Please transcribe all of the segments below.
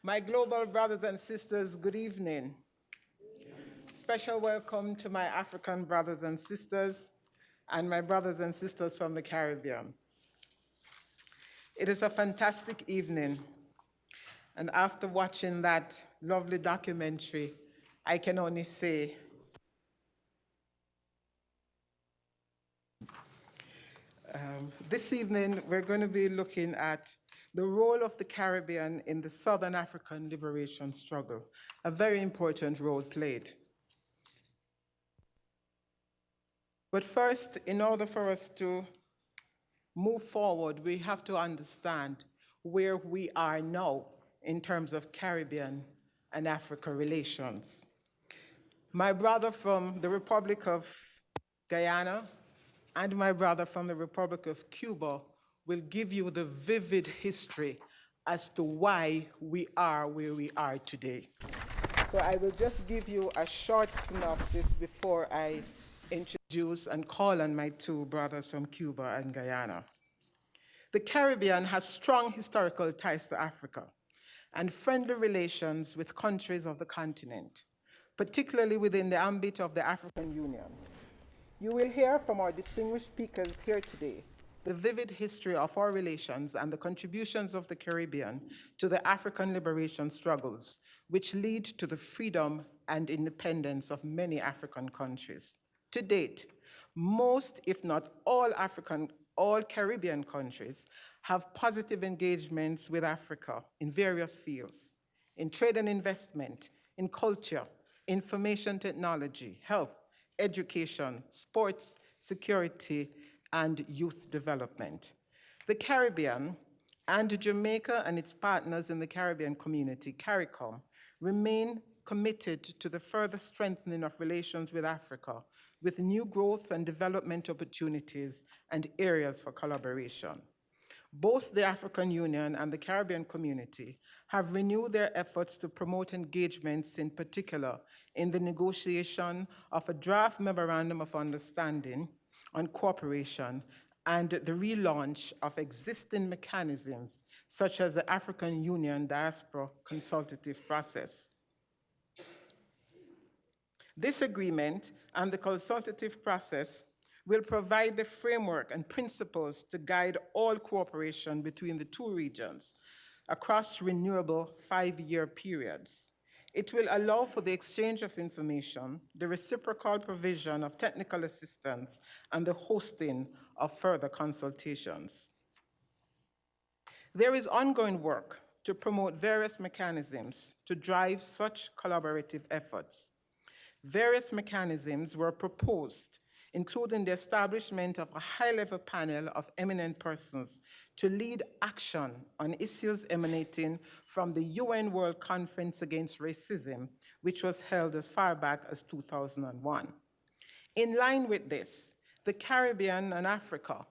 My global brothers and sisters, good evening. Special welcome to my African brothers and sisters and my brothers and sisters from the Caribbean. It is a fantastic evening, and after watching that lovely documentary, I can only say this evening we're going to be looking at the role of the Caribbean in the Southern African liberation struggle, a very important role played. But first, in order for us to move forward, we have to understand where we are now in terms of Caribbean and Africa relations. My brother from the Republic of Guyana and my brother from the Republic of Cuba will give you the vivid history as to why we are where we are today. So I will just give you a short synopsis before I introduce and call on my two brothers from Cuba and Guyana. The Caribbean has strong historical ties to Africa and friendly relations with countries of the continent, particularly within the ambit of the African Union. You will hear from our distinguished speakers here today the vivid history of our relations and the contributions of the Caribbean to the African liberation struggles, which lead to the freedom and independence of many African countries. To date, most, if not all Caribbean countries have positive engagements with Africa in various fields, in trade and investment, in culture, information technology, health, education, sports, security, and youth development. The Caribbean and Jamaica and its partners in the Caribbean community, CARICOM, remain committed to the further strengthening of relations with Africa, with new growth and development opportunities and areas for collaboration. Both the African Union and the Caribbean community have renewed their efforts to promote engagements, in particular in the negotiation of a draft memorandum of understanding on cooperation and the relaunch of existing mechanisms such as the African Union Diaspora Consultative Process. This agreement and the consultative process will provide the framework and principles to guide all cooperation between the two regions across renewable 5-year periods. It will allow for the exchange of information, the reciprocal provision of technical assistance, and the hosting of further consultations. There is ongoing work to promote various mechanisms to drive such collaborative efforts. Various mechanisms were proposed, including the establishment of a high-level panel of eminent persons to lead action on issues emanating from the UN World Conference Against Racism, which was held as far back as 2001. In line with this, the Caribbean and Africa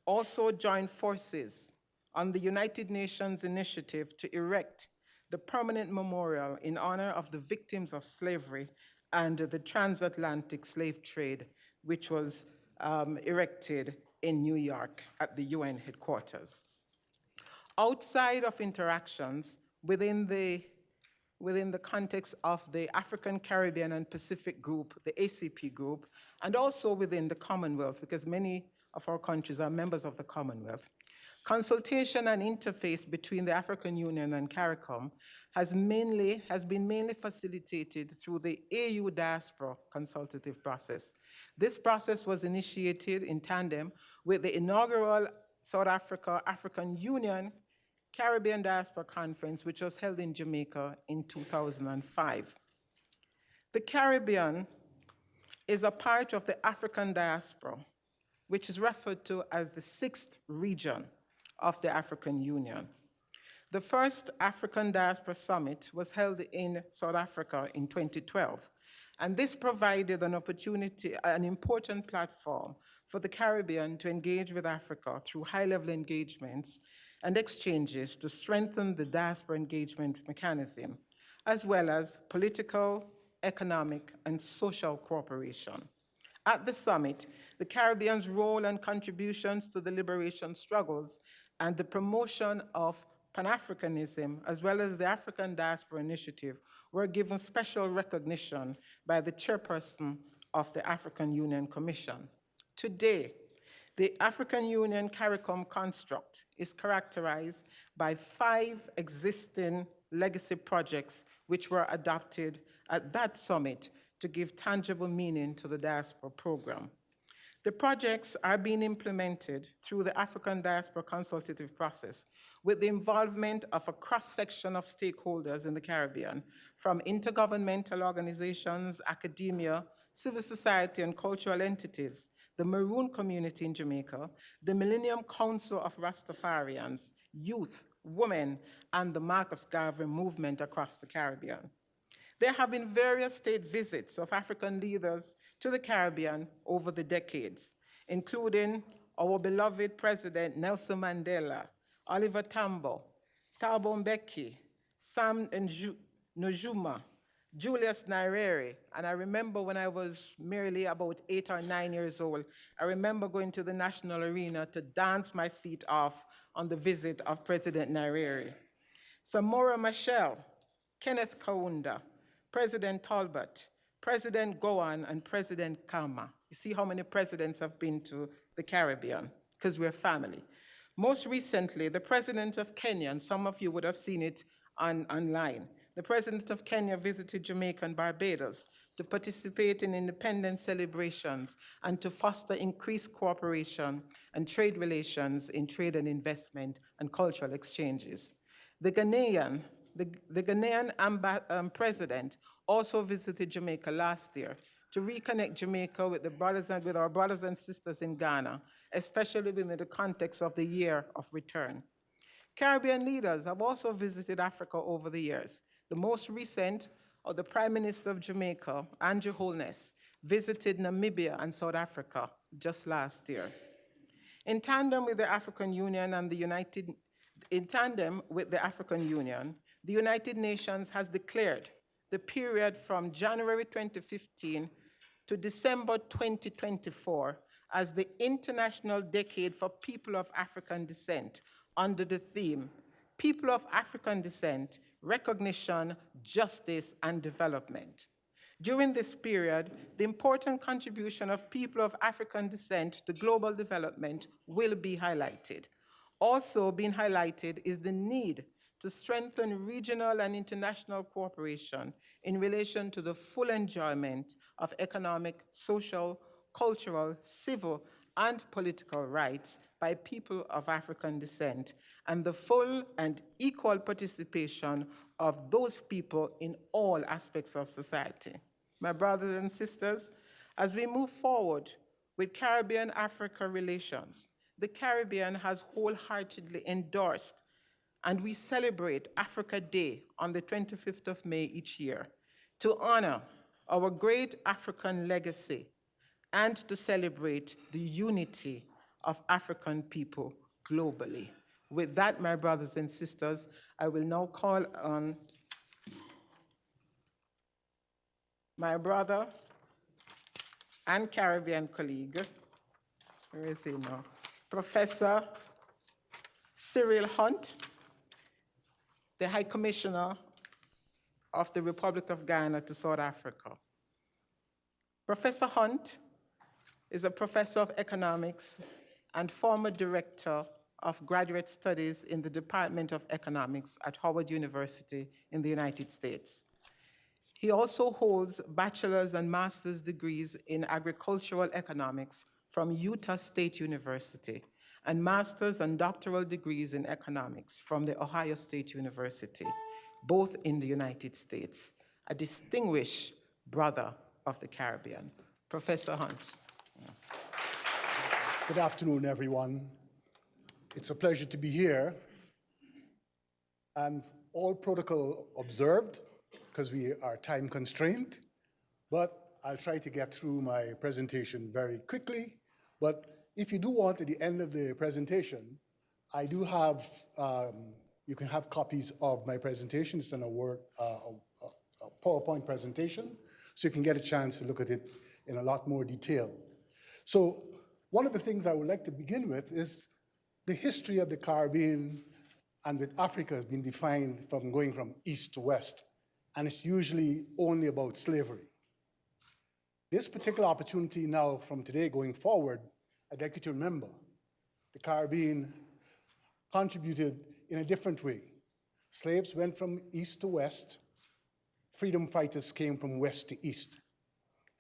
also joined forces on the United Nations initiative to erect the permanent memorial in honor of the victims of slavery and the transatlantic slave trade, which was erected in New York at the UN headquarters. Outside of interactions within the context of the African, Caribbean, and Pacific Group, the ACP group, and also within the Commonwealth, because many of our countries are members of the Commonwealth, consultation and interface between the African Union and CARICOM has been mainly facilitated through the AU Diaspora Consultative Process. This process was initiated in tandem with the inaugural South African Union Caribbean Diaspora Conference, which was held in Jamaica in 2005. The Caribbean is a part of the African diaspora, which is referred to as the 6th region of the African Union. The first African Diaspora Summit was held in South Africa in 2012, and this provided an opportunity, an important platform for the Caribbean to engage with Africa through high-level engagements and exchanges to strengthen the diaspora engagement mechanism, as well as political, economic, and social cooperation. At the summit, the Caribbean's role and contributions to the liberation struggles and the promotion of Pan-Africanism, as well as the African Diaspora Initiative, were given special recognition by the chairperson of the African Union Commission. Today, the African Union CARICOM construct is characterized by 5 existing legacy projects which were adopted at that summit to give tangible meaning to the diaspora program. The projects are being implemented through the African Diaspora Consultative Process with the involvement of a cross-section of stakeholders in the Caribbean, from intergovernmental organizations, academia, civil society and cultural entities, the Maroon community in Jamaica, the Millennium Council of Rastafarians, youth, women, and the Marcus Garvey movement across the Caribbean. There have been various state visits of African leaders to the Caribbean over the decades, including our beloved President Nelson Mandela, Oliver Tambo, Thabo Mbeki, Sam Nujuma, Julius Nyerere. And I remember when I was merely about 8 or 9 years old, I remember going to the National Arena to dance my feet off on the visit of President Nyerere. Samora Machel, Kenneth Kaunda, President Talbot, President Gowan, and President Kama. You see how many presidents have been to the Caribbean, because we're family. Most recently, the President of Kenya, and some of you would have seen it online, the President of Kenya visited Jamaica and Barbados to participate in independence celebrations and to foster increased cooperation and trade relations in trade and investment and cultural exchanges. The Ghanaian president also visited Jamaica last year to reconnect Jamaica with our brothers and sisters in Ghana, especially within the context of the year of return. Caribbean leaders have also visited Africa over the years. The most recent, the Prime Minister of Jamaica, Andrew Holness, visited Namibia and South Africa just last year. In tandem with the African Union, the United Nations has declared the period from January 2015 to December 2024 as the International Decade for People of African Descent under the theme, People of African Descent, Recognition, Justice, and Development. During this period, the important contribution of people of African descent to global development will be highlighted. Also being highlighted is the need to strengthen regional and international cooperation in relation to the full enjoyment of economic, social, cultural, civil, and political rights by people of African descent, and the full and equal participation of those people in all aspects of society. My brothers and sisters, as we move forward with Caribbean-Africa relations, the Caribbean has wholeheartedly endorsed, and we celebrate Africa Day on the 25th of May each year to honor our great African legacy and to celebrate the unity of African people globally. With that, my brothers and sisters, I will now call on my brother and Caribbean colleague, where is he now? Professor Cyril Hunt, the High Commissioner of the Republic of Ghana to South Africa. Professor Hunt is a professor of economics and former director of graduate studies in the Department of Economics at Howard University in the United States. He also holds bachelor's and master's degrees in agricultural economics from Utah State University and master's and doctoral degrees in economics from the Ohio State University, both in the United States. A distinguished brother of the Caribbean. Professor Hunt. Good afternoon, everyone. It's a pleasure to be here, and all protocol observed, because we are time constrained, but I'll try to get through my presentation very quickly. But if you do want, at the end of the presentation, I do have, you can have copies of my presentation. It's in a PowerPoint presentation, so you can get a chance to look at it in a lot more detail. So one of the things I would like to begin with is the history of the Caribbean and with Africa has been defined from going from east to west, and it's usually only about slavery. This particular opportunity now from today going forward, I'd like you to remember the Caribbean contributed in a different way. Slaves went from east to west, freedom fighters came from west to east.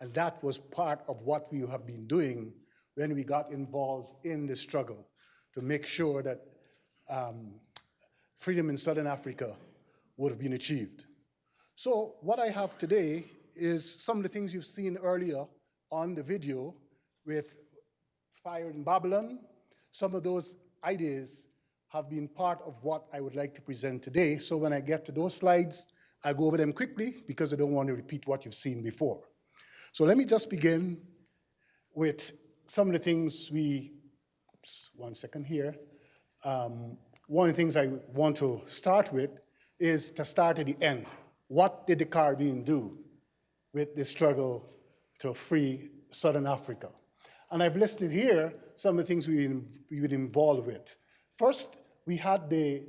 And that was part of what we have been doing when we got involved in the struggle to make sure that freedom in Southern Africa would have been achieved. So what I have today is some of the things you've seen earlier on the video with Fire in Babylon. Some of those ideas have been part of what I would like to present today. So when I get to those slides, I'll go over them quickly because I don't want to repeat what you've seen before. So let me just begin with some of the things one second here. One of the things I want to start with is to start at the end. What did the Caribbean do with the struggle to free Southern Africa? And I've listed here some of the things we were involved with. First, we had the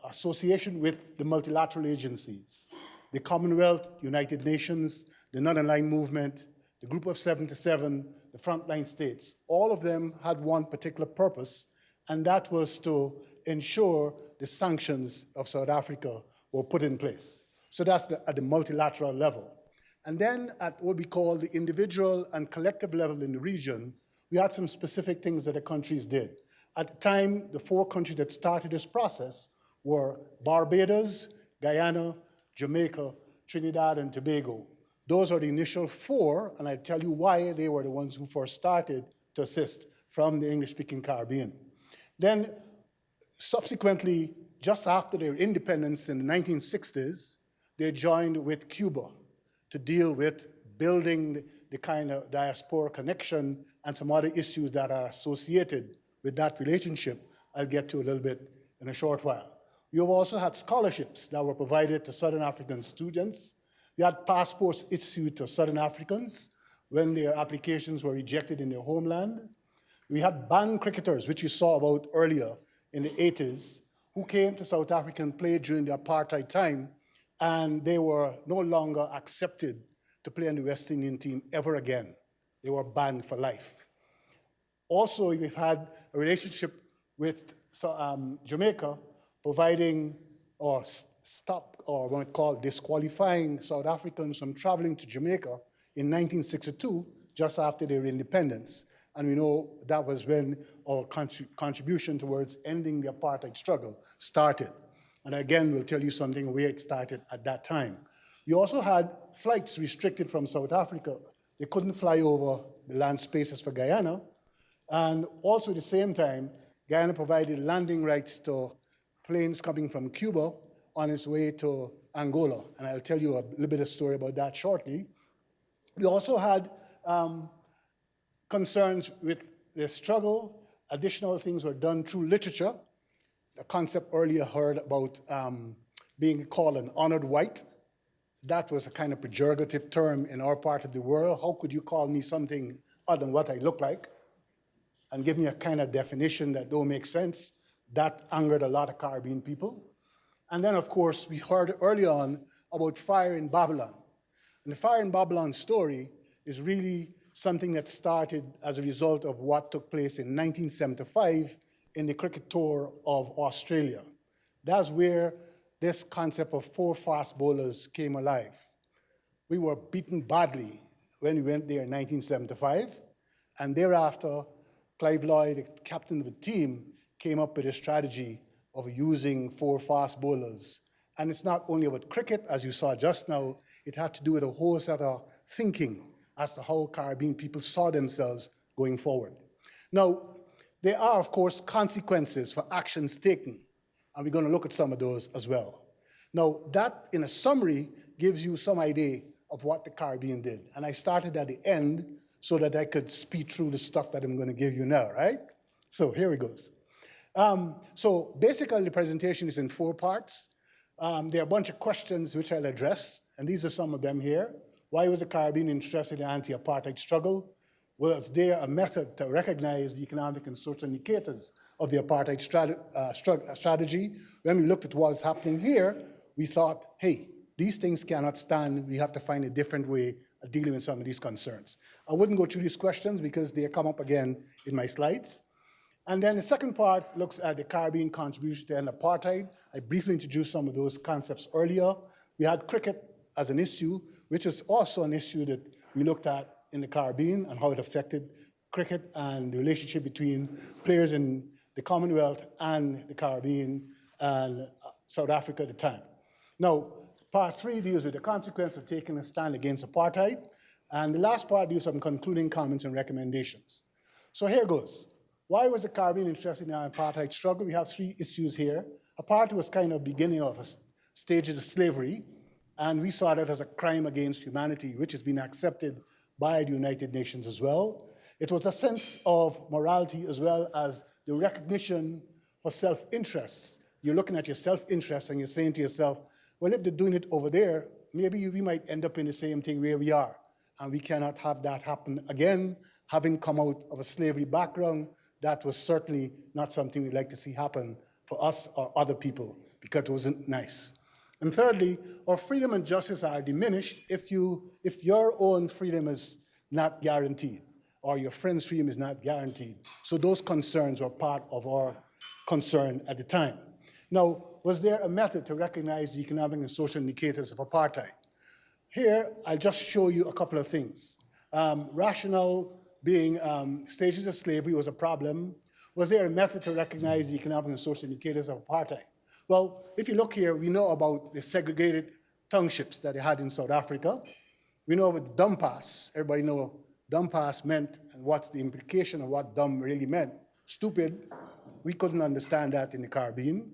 association with the multilateral agencies, the Commonwealth, United Nations, the Northern Line Movement, the Group of 77, the Frontline States. All of them had one particular purpose, and that was to ensure the sanctions of South Africa were put in place. So that's at the multilateral level. And then at what we call the individual and collective level in the region, we had some specific things that the countries did. At the time, the 4 countries that started this process were Barbados, Guyana, Jamaica, Trinidad, and Tobago. Those are the initial 4, and I'll tell you why they were the ones who first started to assist from the English-speaking Caribbean. Then, subsequently, just after their independence in the 1960s, they joined with Cuba to deal with building the kind of diaspora connection and some other issues that are associated with that relationship. I'll get to a little bit in a short while. We have also had scholarships that were provided to Southern African students. We had passports issued to Southern Africans when their applications were rejected in their homeland. We had banned cricketers, which you saw about earlier in the 80s, who came to South Africa and played during the apartheid time, and they were no longer accepted to play on the West Indian team ever again. They were banned for life. Also, we've had a relationship with Jamaica, providing or what we call disqualifying South Africans from traveling to Jamaica in 1962, just after their independence. And we know that was when our contribution towards ending the apartheid struggle started. And again, we'll tell you something where it started at that time. We also had flights restricted from South Africa. They couldn't fly over the land spaces for Guyana. And also at the same time, Guyana provided landing rights to planes coming from Cuba on its way to Angola. And I'll tell you a little bit of story about that shortly. We also had concerns with the struggle. Additional things were done through literature. The concept earlier heard about being called an honored white. That was a kind of pejorative term in our part of the world. How could you call me something other than what I look like? And give me a kind of definition that don't make sense. That angered a lot of Caribbean people. And then, of course, we heard early on about Fire in Babylon. And the Fire in Babylon story is really something that started as a result of what took place in 1975 in the cricket tour of Australia. That's where this concept of 4 fast bowlers came alive. We were beaten badly when we went there in 1975, and thereafter, Clive Lloyd, the captain of the team, came up with a strategy of using 4 fast bowlers. And it's not only about cricket, as you saw just now, it had to do with a whole set of thinking as to how Caribbean people saw themselves going forward. Now, there are, of course, consequences for actions taken, and we're going to look at some of those as well. Now, that, in a summary, gives you some idea of what the Caribbean did. And I started at the end so that I could speed through the stuff that I'm going to give you now, right? So here it goes. So basically, the presentation is in 4 parts. There are a bunch of questions which I'll address, and these are some of them here. Why was the Caribbean interested in the anti-apartheid struggle? was there a method to recognize the economic and social indicators of the apartheid strategy? When we looked at what was happening here, we thought, hey, these things cannot stand. We have to find a different way of dealing with some of these concerns. I wouldn't go through these questions because they come up again in my slides. And then the second part looks at the Caribbean contribution to end apartheid. I briefly introduced some of those concepts earlier. We had cricket as an issue, which is also an issue that we looked at in the Caribbean and how it affected cricket and the relationship between players in the Commonwealth and the Caribbean and South Africa at the time. Now, part 3 deals with the consequence of taking a stand against apartheid. And the last part deals with some concluding comments and recommendations. So here goes. Why was the Caribbean interested in the apartheid struggle? We have 3 issues here. Apartheid was kind of beginning of a stages of slavery, and we saw that as a crime against humanity, which has been accepted by the United Nations as well. It was a sense of morality as well as the recognition of self-interest. You're looking at your self-interest and you're saying to yourself, well, if they're doing it over there, maybe we might end up in the same thing where we are. And we cannot have that happen again. Having come out of a slavery background, that was certainly not something we'd like to see happen for us or other people, because it wasn't nice. And thirdly, our freedom and justice are diminished if your own freedom is not guaranteed, or your friend's freedom is not guaranteed. So those concerns were part of our concern at the time. Now, was there a method to recognize the economic and social indicators of apartheid? Here, I'll just show you a couple of things. Rationale being stages of slavery was a problem. Was there a method to recognize the economic and social indicators of apartheid? Well, if you look here, we know about the segregated townships that they had in South Africa. We know about the dumbass. Everybody know dumbass meant and what's the implication of what dumb really meant. Stupid. We couldn't understand that in the Caribbean.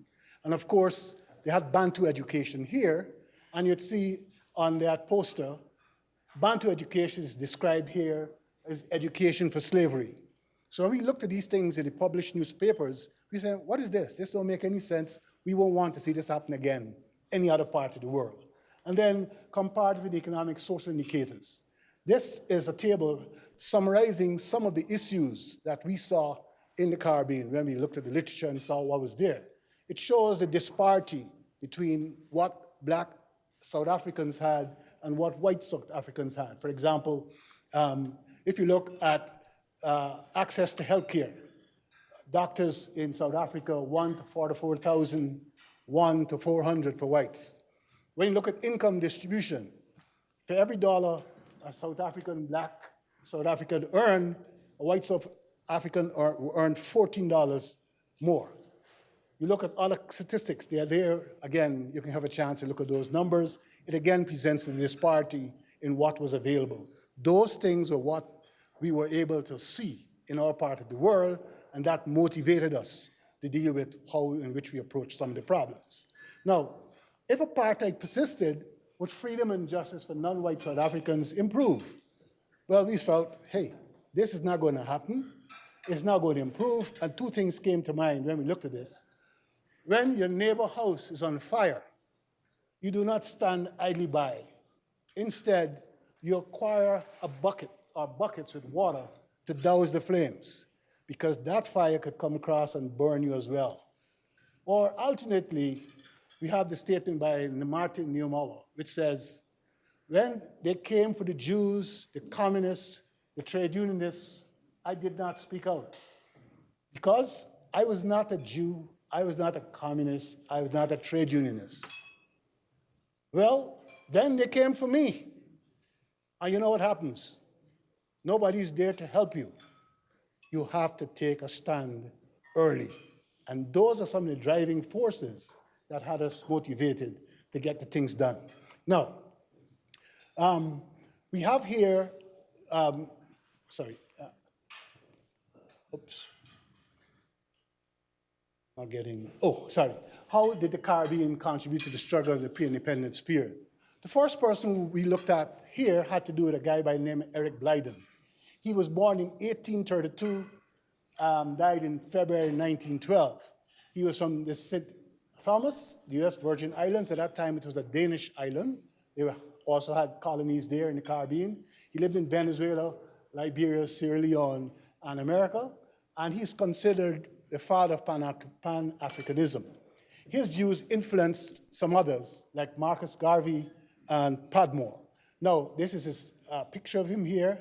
And of course, they had Bantu education here, and you'd see on that poster, Bantu education is described here as education for slavery. So when we looked at these things in the published newspapers, we said, what is this? This don't make any sense. We won't want to see this happen again, any other part of the world. And then compared with the economic social indicators. This is a table summarizing some of the issues that we saw in the Caribbean when we looked at the literature and saw what was there. It shows the disparity between what black South Africans had and what white South Africans had. For example, if you look at access to healthcare, doctors in South Africa, 1 to 44,000, 1 to 400 for whites. When you look at income distribution, for every dollar a South African, black South African earned, a white South African earned $14 more. You look at other statistics, they are there. Again, you can have a chance to look at those numbers. It again presents the disparity in what was available. Those things are what we were able to see in our part of the world, and that motivated us to deal with how in which we approach some of the problems. Now, if apartheid persisted, would freedom and justice for non-white South Africans improve? Well, we felt, hey, this is not going to happen. It's not going to improve. And 2 things came to mind when we looked at this. When your neighbor's house is on fire, you do not stand idly by. Instead, you acquire a bucket or buckets with water to douse the flames, because that fire could come across and burn you as well. Or alternately, we have the statement by Martin Niemöller, which says, when they came for the Jews, the communists, the trade unionists, I did not speak out. Because I was not a Jew, I was not a communist, I was not a trade unionist. Well, then they came for me. And you know what happens? Nobody's there to help you. You have to take a stand early. And those are some of the driving forces that had us motivated to get the things done. Now, we have here, How did the Caribbean contribute to the struggle of the pre-independence period? The first person we looked at here had to do with a guy by the name of Eric Blyden. He was born in 1832, died in February 1912. He was from the St. Thomas, the US Virgin Islands. At that time, it was a Danish island. They also had colonies there in the Caribbean. He lived in Venezuela, Liberia, Sierra Leone, and America, and he's considered the father of Pan-Africanism. His views influenced some others, like Marcus Garvey and Padmore. Now, this is a picture of him here.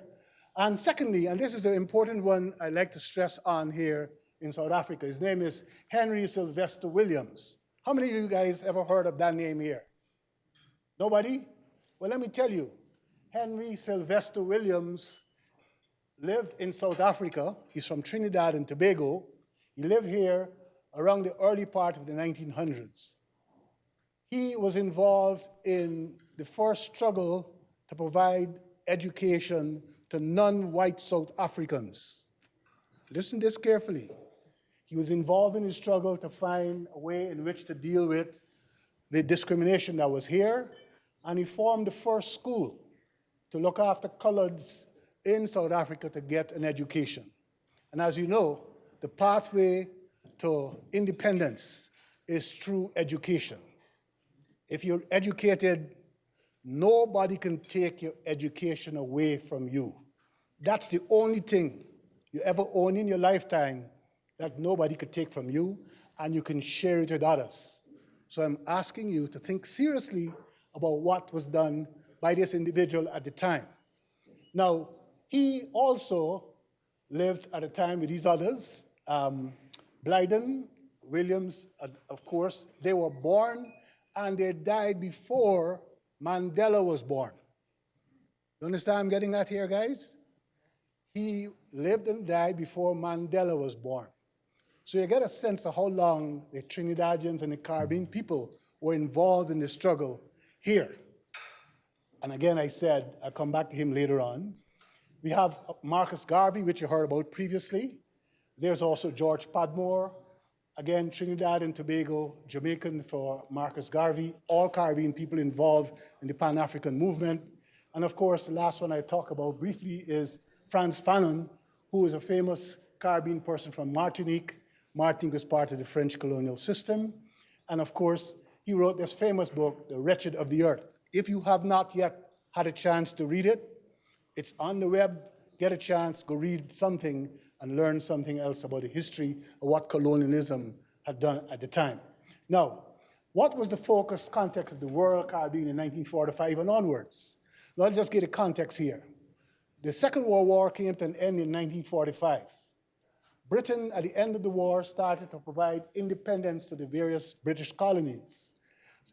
And secondly, and this is the important one I'd like to stress on here in South Africa, his name is Henry Sylvester Williams. How many of you guys ever heard of that name here? Nobody? Well, let me tell you, Henry Sylvester Williams lived in South Africa. He's from Trinidad and Tobago. He lived here around the early part of the 1900s. He was involved in the first struggle to provide education to non-white South Africans. Listen to this carefully. He was involved in the struggle to find a way in which to deal with the discrimination that was here, and he formed the first school to look after coloreds in South Africa to get an education. And as you know, the pathway to independence is through education. If you're educated, nobody can take your education away from you. That's the only thing you ever own in your lifetime that nobody could take from you, and you can share it with others. So I'm asking you to think seriously about what was done by this individual at the time. Now, he also lived at a time with these others, Blyden, Williams, of course. They were born and they died before Mandela was born. You understand I'm getting at here, guys? He lived and died before Mandela was born. So you get a sense of how long the Trinidadians and the Caribbean people were involved in the struggle here. And again, I said, I'll come back to him later on. We have Marcus Garvey, which you heard about previously. There's also George Padmore, again, Trinidad and Tobago, Jamaican for Marcus Garvey, all Caribbean people involved in the Pan-African movement. And of course, the last one I talk about briefly is Frantz Fanon, who is a famous Caribbean person from Martinique. Martinique was part of the French colonial system. And of course, he wrote this famous book, The Wretched of the Earth. If you have not yet had a chance to read it, it's on the web. Get a chance, go read something and learn something else about the history of what colonialism had done at the time. Now, what was the focus context of the World Caribbean in 1945 and onwards? Well, I'll just get a context here. The Second World War came to an end in 1945. Britain, at the end of the war, started to provide independence to the various British colonies.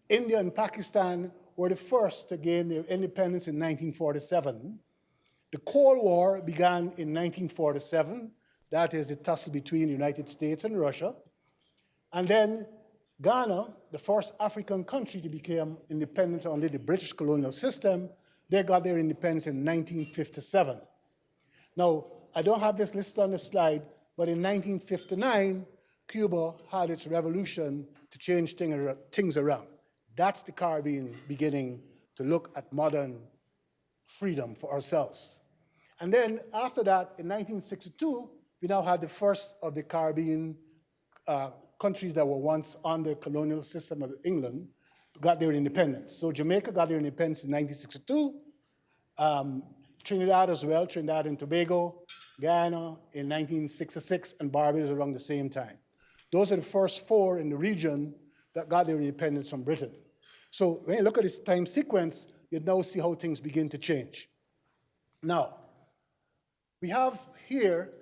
India and Pakistan were the first to gain their independence in 1947. The Cold War began in 1947. That is the tussle between the United States and Russia. And then Ghana, the first African country to become independent under the British colonial system, they got their independence in 1957. Now, I don't have this listed on the slide, but in 1959, Cuba had its revolution to change things around. That's the Caribbean beginning to look at modern freedom for ourselves. And then after that, in 1962, we now had the first of the Caribbean countries that were once under colonial system of England got their independence. So Jamaica got their independence in 1962, Trinidad as well, Trinidad and Tobago, Guyana in 1966, and Barbados around the same time. Those are the first four in the region that got their independence from Britain. So when you look at this time sequence, you now see how things begin to change. Now, we have here,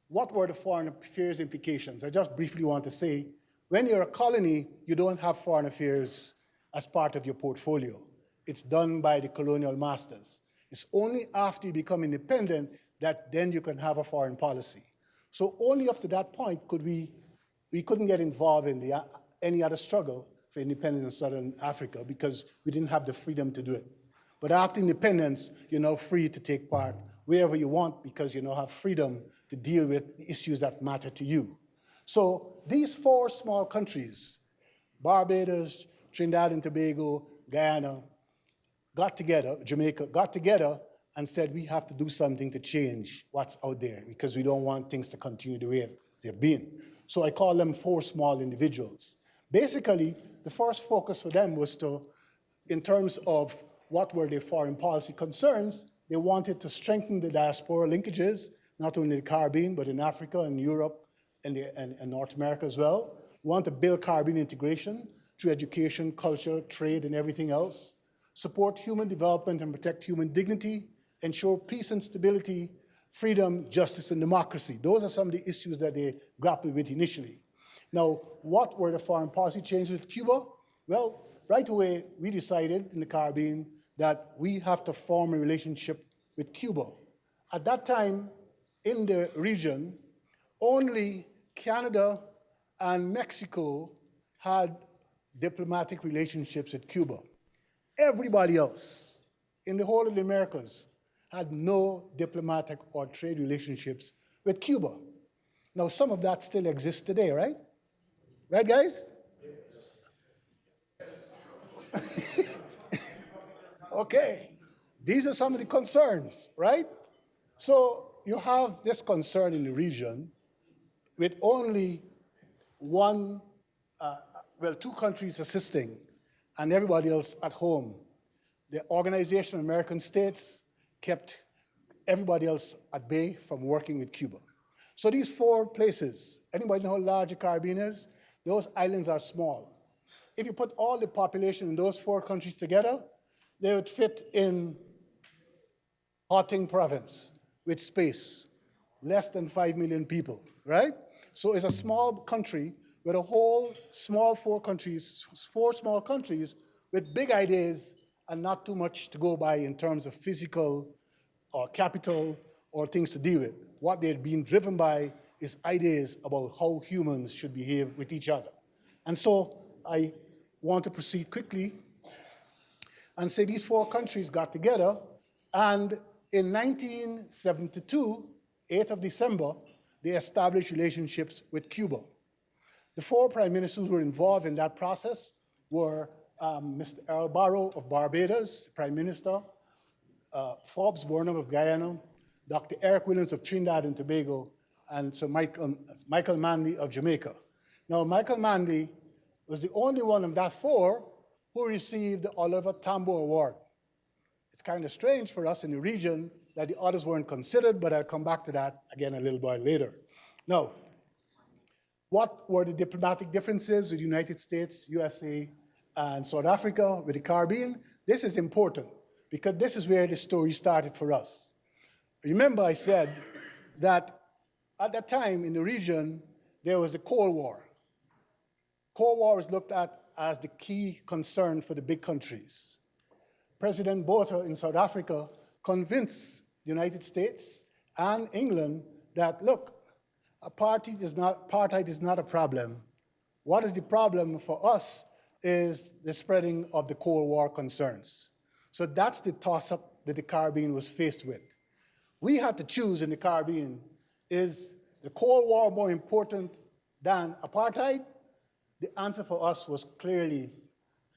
what were the foreign affairs implications? I just briefly want to say, when you're a colony, you don't have foreign affairs as part of your portfolio. It's done by the colonial masters. It's only after you become independent that then you can have a foreign policy. So only up to that point could we couldn't get involved in any other struggle for independence in Southern Africa because we didn't have the freedom to do it. But after independence, you're now free to take part wherever you want because you now have freedom to deal with the issues that matter to you. So these four small countries, Barbados, Trinidad and Tobago, Guyana, got together, Jamaica, got together and said we have to do something to change what's out there because we don't want things to continue the way they've been. So I call them four small individuals. Basically, the first focus for them was to, in terms of what were their foreign policy concerns, They wanted to strengthen the diaspora linkages, not only in the Caribbean, but in Africa and Europe and North America as well. We want to build Caribbean integration through education, culture, trade, and everything else. Support human development and protect human dignity. Ensure peace and stability, freedom, justice, and democracy. Those are some of the issues that they grappled with initially. Now, what were the foreign policy changes with Cuba? Well, right away, we decided in the Caribbean that we have to form a relationship with Cuba. At that time, in the region, only Canada and Mexico had diplomatic relationships with Cuba. Everybody else in the whole of the Americas had no diplomatic or trade relationships with Cuba. Now, some of that still exists today, right? Right, guys? Okay. These are some of the concerns, right? So you have this concern in the region with only two countries assisting and everybody else at home. The Organization of American States kept everybody else at bay from working with Cuba. So these 4 places, anybody know how large the Caribbean is? Those islands are small. If you put all the population in those 4 countries together, they would fit in Hauteng province with space, less than 5 million people, right? So it's a small country with a whole small 4 small countries with big ideas and not too much to go by in terms of physical or capital or things to deal with. What they're being driven by is ideas about how humans should behave with each other. And so I want to proceed quickly and say these 4 countries got together, and in 1972, 8th of December, they established relationships with Cuba. The 4 prime ministers who were involved in that process were Mr. Earl Barrow of Barbados, Prime Minister, Forbes Burnham of Guyana, Dr. Eric Williams of Trinidad and Tobago, and Sir Michael Manley of Jamaica. Now, Michael Manley was the only one of that 4 who received the Oliver Tambo Award. It's kind of strange for us in the region that the others weren't considered, but I'll come back to that again a little while later. Now, what were the diplomatic differences with the United States, USA, and South Africa, with the Caribbean? This is important because this is where the story started for us. Remember I said that at that time in the region, there was the Cold War. Cold War was looked at as the key concern for the big countries. President Botha in South Africa convinced the United States and England that, look, apartheid is not a problem. What is the problem for us is the spreading of the Cold War concerns. So that's the toss-up that the Caribbean was faced with. We had to choose in the Caribbean, is the Cold War more important than apartheid? The answer for us was clearly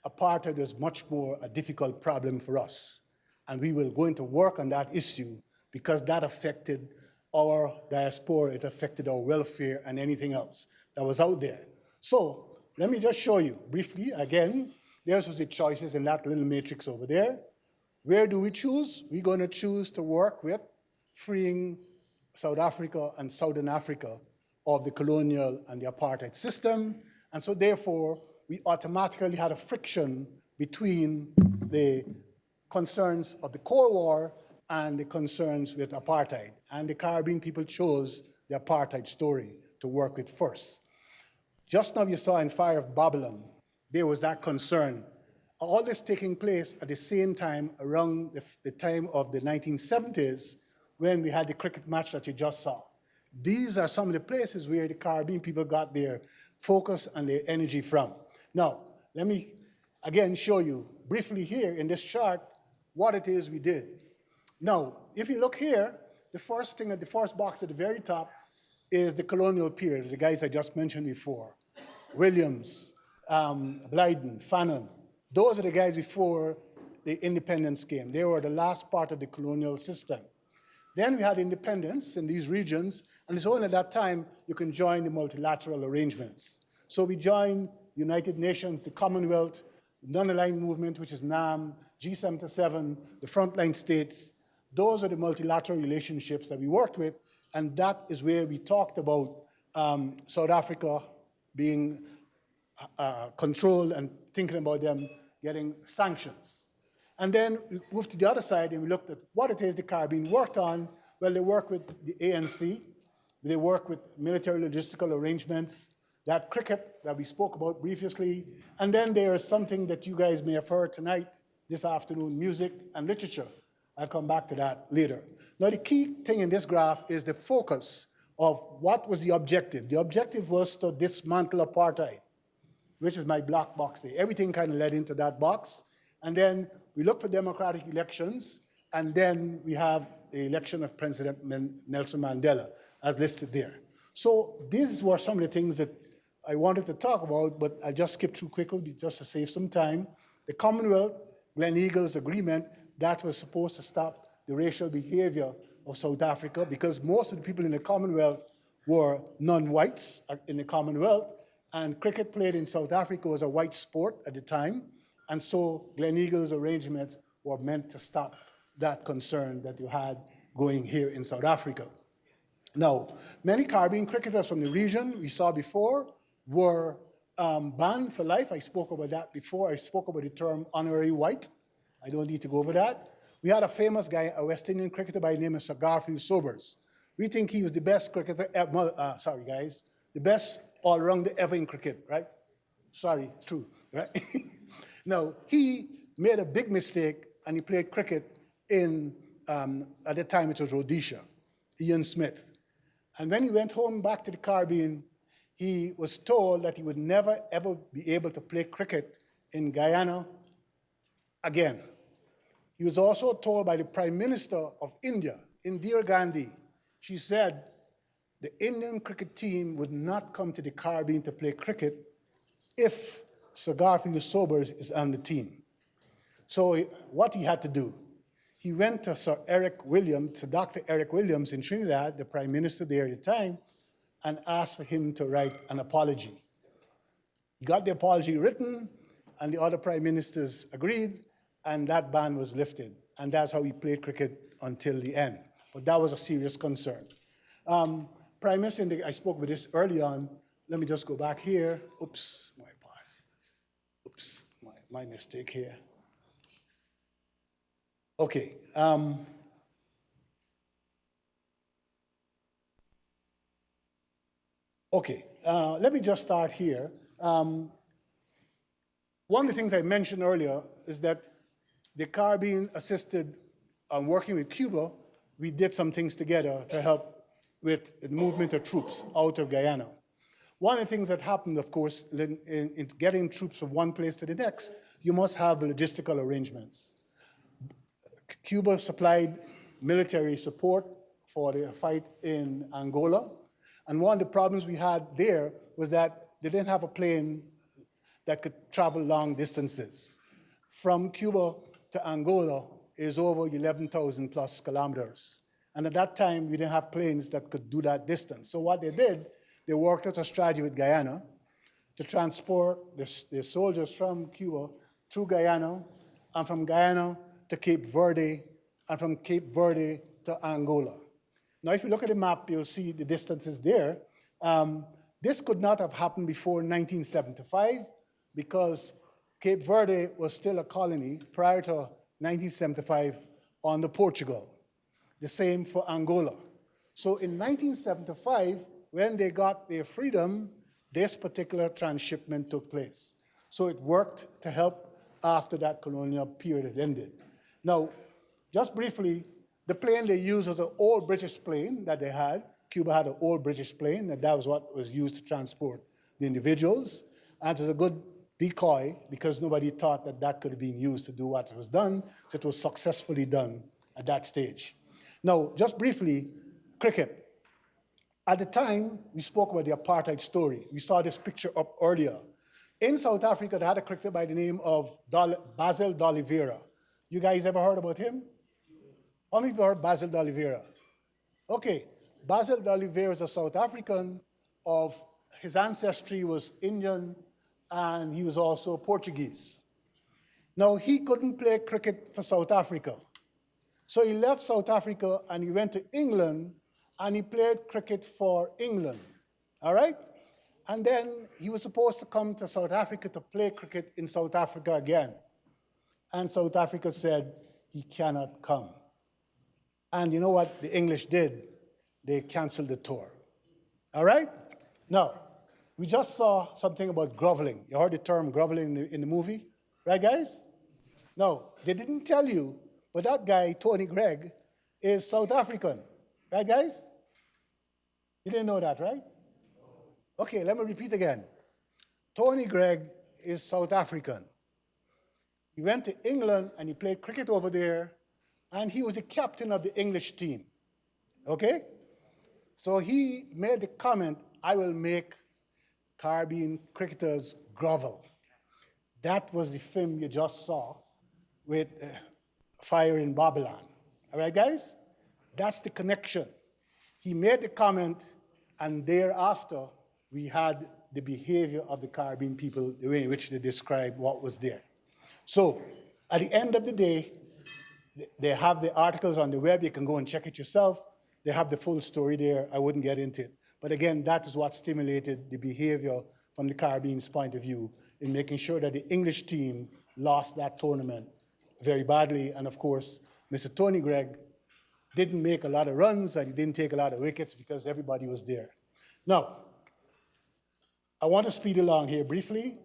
apartheid is much more a difficult problem for us. And we will go into work on that issue because that affected our diaspora, it affected our welfare and anything else that was out there. So let me just show you briefly, again, there's the choices in that little matrix over there. Where do we choose? We're going to choose to work with freeing South Africa and Southern Africa of the colonial and the apartheid system. And so therefore, we automatically had a friction between the concerns of the Cold War and the concerns with apartheid. And the Caribbean people chose the apartheid story to work with first. Just now you saw in Fire of Babylon, there was that concern. All this taking place at the same time around the time of the 1970s when we had the cricket match that you just saw. These are some of the places where the Caribbean people got their focus and their energy from. Now, let me again show you briefly here in this chart what it is we did. Now, if you look here, the first thing at the first box at the very top is the colonial period, the guys I just mentioned before. Williams, Blyden, Fanon. Those are the guys before the independence came. They were the last part of the colonial system. Then we had independence in these regions, and it's only at that time you can join the multilateral arrangements. So we joined United Nations, the Commonwealth, the Non-Aligned Movement, which is NAM, G77, the Frontline States, Those are the multilateral relationships that we worked with, and that is where we talked about South Africa being controlled and thinking about them getting sanctions. And then we moved to the other side and we looked at what it is the Caribbean worked on. Well, they work with the ANC, they work with military logistical arrangements, that cricket that we spoke about previously, and then there is something that you guys may have heard tonight, this afternoon, music and literature. I'll come back to that later. Now, the key thing in this graph is the focus of what was the objective. The objective was to dismantle apartheid, which is my black box there. Everything kind of led into that box. And then we look for democratic elections, and then we have the election of President Nelson Mandela as listed there. So these were some of the things that I wanted to talk about, but I just skipped through quickly just to save some time. The Commonwealth, Gleneagles Agreement, that was supposed to stop the racial behavior of South Africa because most of the people in the Commonwealth were non-whites in the Commonwealth, and cricket played in South Africa was a white sport at the time, and so Gleneagles arrangements were meant to stop that concern that you had going here in South Africa. Now, many Caribbean cricketers from the region we saw before were banned for life. I spoke about that before. I spoke about the term honorary white. I don't need to go over that. We had a famous guy, a West Indian cricketer by the name of Sir Garfield Sobers. We think he was the best cricketer ever, the best all-rounder ever in cricket, right? Sorry, it's true, right? Now, he made a big mistake and he played cricket in, at the time it was Rhodesia, Ian Smith. And when he went home back to the Caribbean, he was told that he would never, ever be able to play cricket in Guyana again. He was also told by the Prime Minister of India, Indira Gandhi, she said, the Indian cricket team would not come to the Caribbean to play cricket if Sir Garfield Sobers is on the team. So what he had to do, he went to Sir Eric Williams, to Dr. Eric Williams in Trinidad, the Prime Minister there at the time, and asked for him to write an apology. He got the apology written, and the other Prime Ministers agreed, and that ban was lifted. And that's how he played cricket until the end. But that was a serious concern. Prime Minister, I spoke with this early on. Let me just go back here. Oops, my part. Oops, my mistake here. Okay. Let me just start here. One of the things I mentioned earlier is that the Caribbean assisted working with Cuba. We did some things together to help with the movement of troops out of Guyana. One of the things that happened, of course, in getting troops from one place to the next, you must have logistical arrangements. Cuba supplied military support for the fight in Angola. And one of the problems we had there was that they didn't have a plane that could travel long distances. From Cuba to Angola is over 11,000 plus kilometers. And at that time, we didn't have planes that could do that distance. So what they did, they worked out a strategy with Guyana to transport the soldiers from Cuba through Guyana, and from Guyana to Cape Verde, and from Cape Verde to Angola. Now, if you look at the map, you'll see the distances there. This could not have happened before 1975 because Cape Verde was still a colony prior to 1975 under Portugal. The same for Angola. So in 1975, when they got their freedom, this particular transshipment took place. So it worked to help after that colonial period had ended. Now, just briefly, the plane they used was an old British plane that they had. Cuba had an old British plane, and that was what was used to transport the individuals. And it was a good decoy because nobody thought that that could have been used to do what was done, so it was successfully done at that stage. Now, just briefly, cricket. At the time, we spoke about the apartheid story. We saw this picture up earlier. In South Africa, they had a cricketer by the name of Basil d'Oliveira. You guys ever heard about him? How many people heard Basil d'Oliveira? Okay, Basil d'Oliveira is a South African his ancestry was Indian, and he was also Portuguese. Now, he couldn't play cricket for South Africa. So he left South Africa and he went to England and he played cricket for England, all right? And then he was supposed to come to South Africa to play cricket in South Africa again. And South Africa said he cannot come. And you know what the English did? They canceled the tour, all right? Now, we just saw something about groveling. You heard the term groveling in the movie, right, guys? No, they didn't tell you, but that guy, Tony Gregg, is South African. Right, guys? You didn't know that, right? Okay, let me repeat again. Tony Gregg is South African. He went to England and he played cricket over there, and he was the captain of the English team. Okay? So he made the comment, I will make Caribbean cricketers grovel. That was the film you just saw with Fire in Babylon. All right, guys? That's the connection. He made the comment, and thereafter, we had the behavior of the Caribbean people, the way in which they described what was there. So, at the end of the day, they have the articles on the web. You can go and check it yourself. They have the full story there. I wouldn't get into it. But again, that is what stimulated the behavior from the Caribbean's point of view in making sure that the English team lost that tournament very badly. And of course, Mr. Tony Gregg didn't make a lot of runs and he didn't take a lot of wickets because everybody was there. Now, I want to speed along here briefly.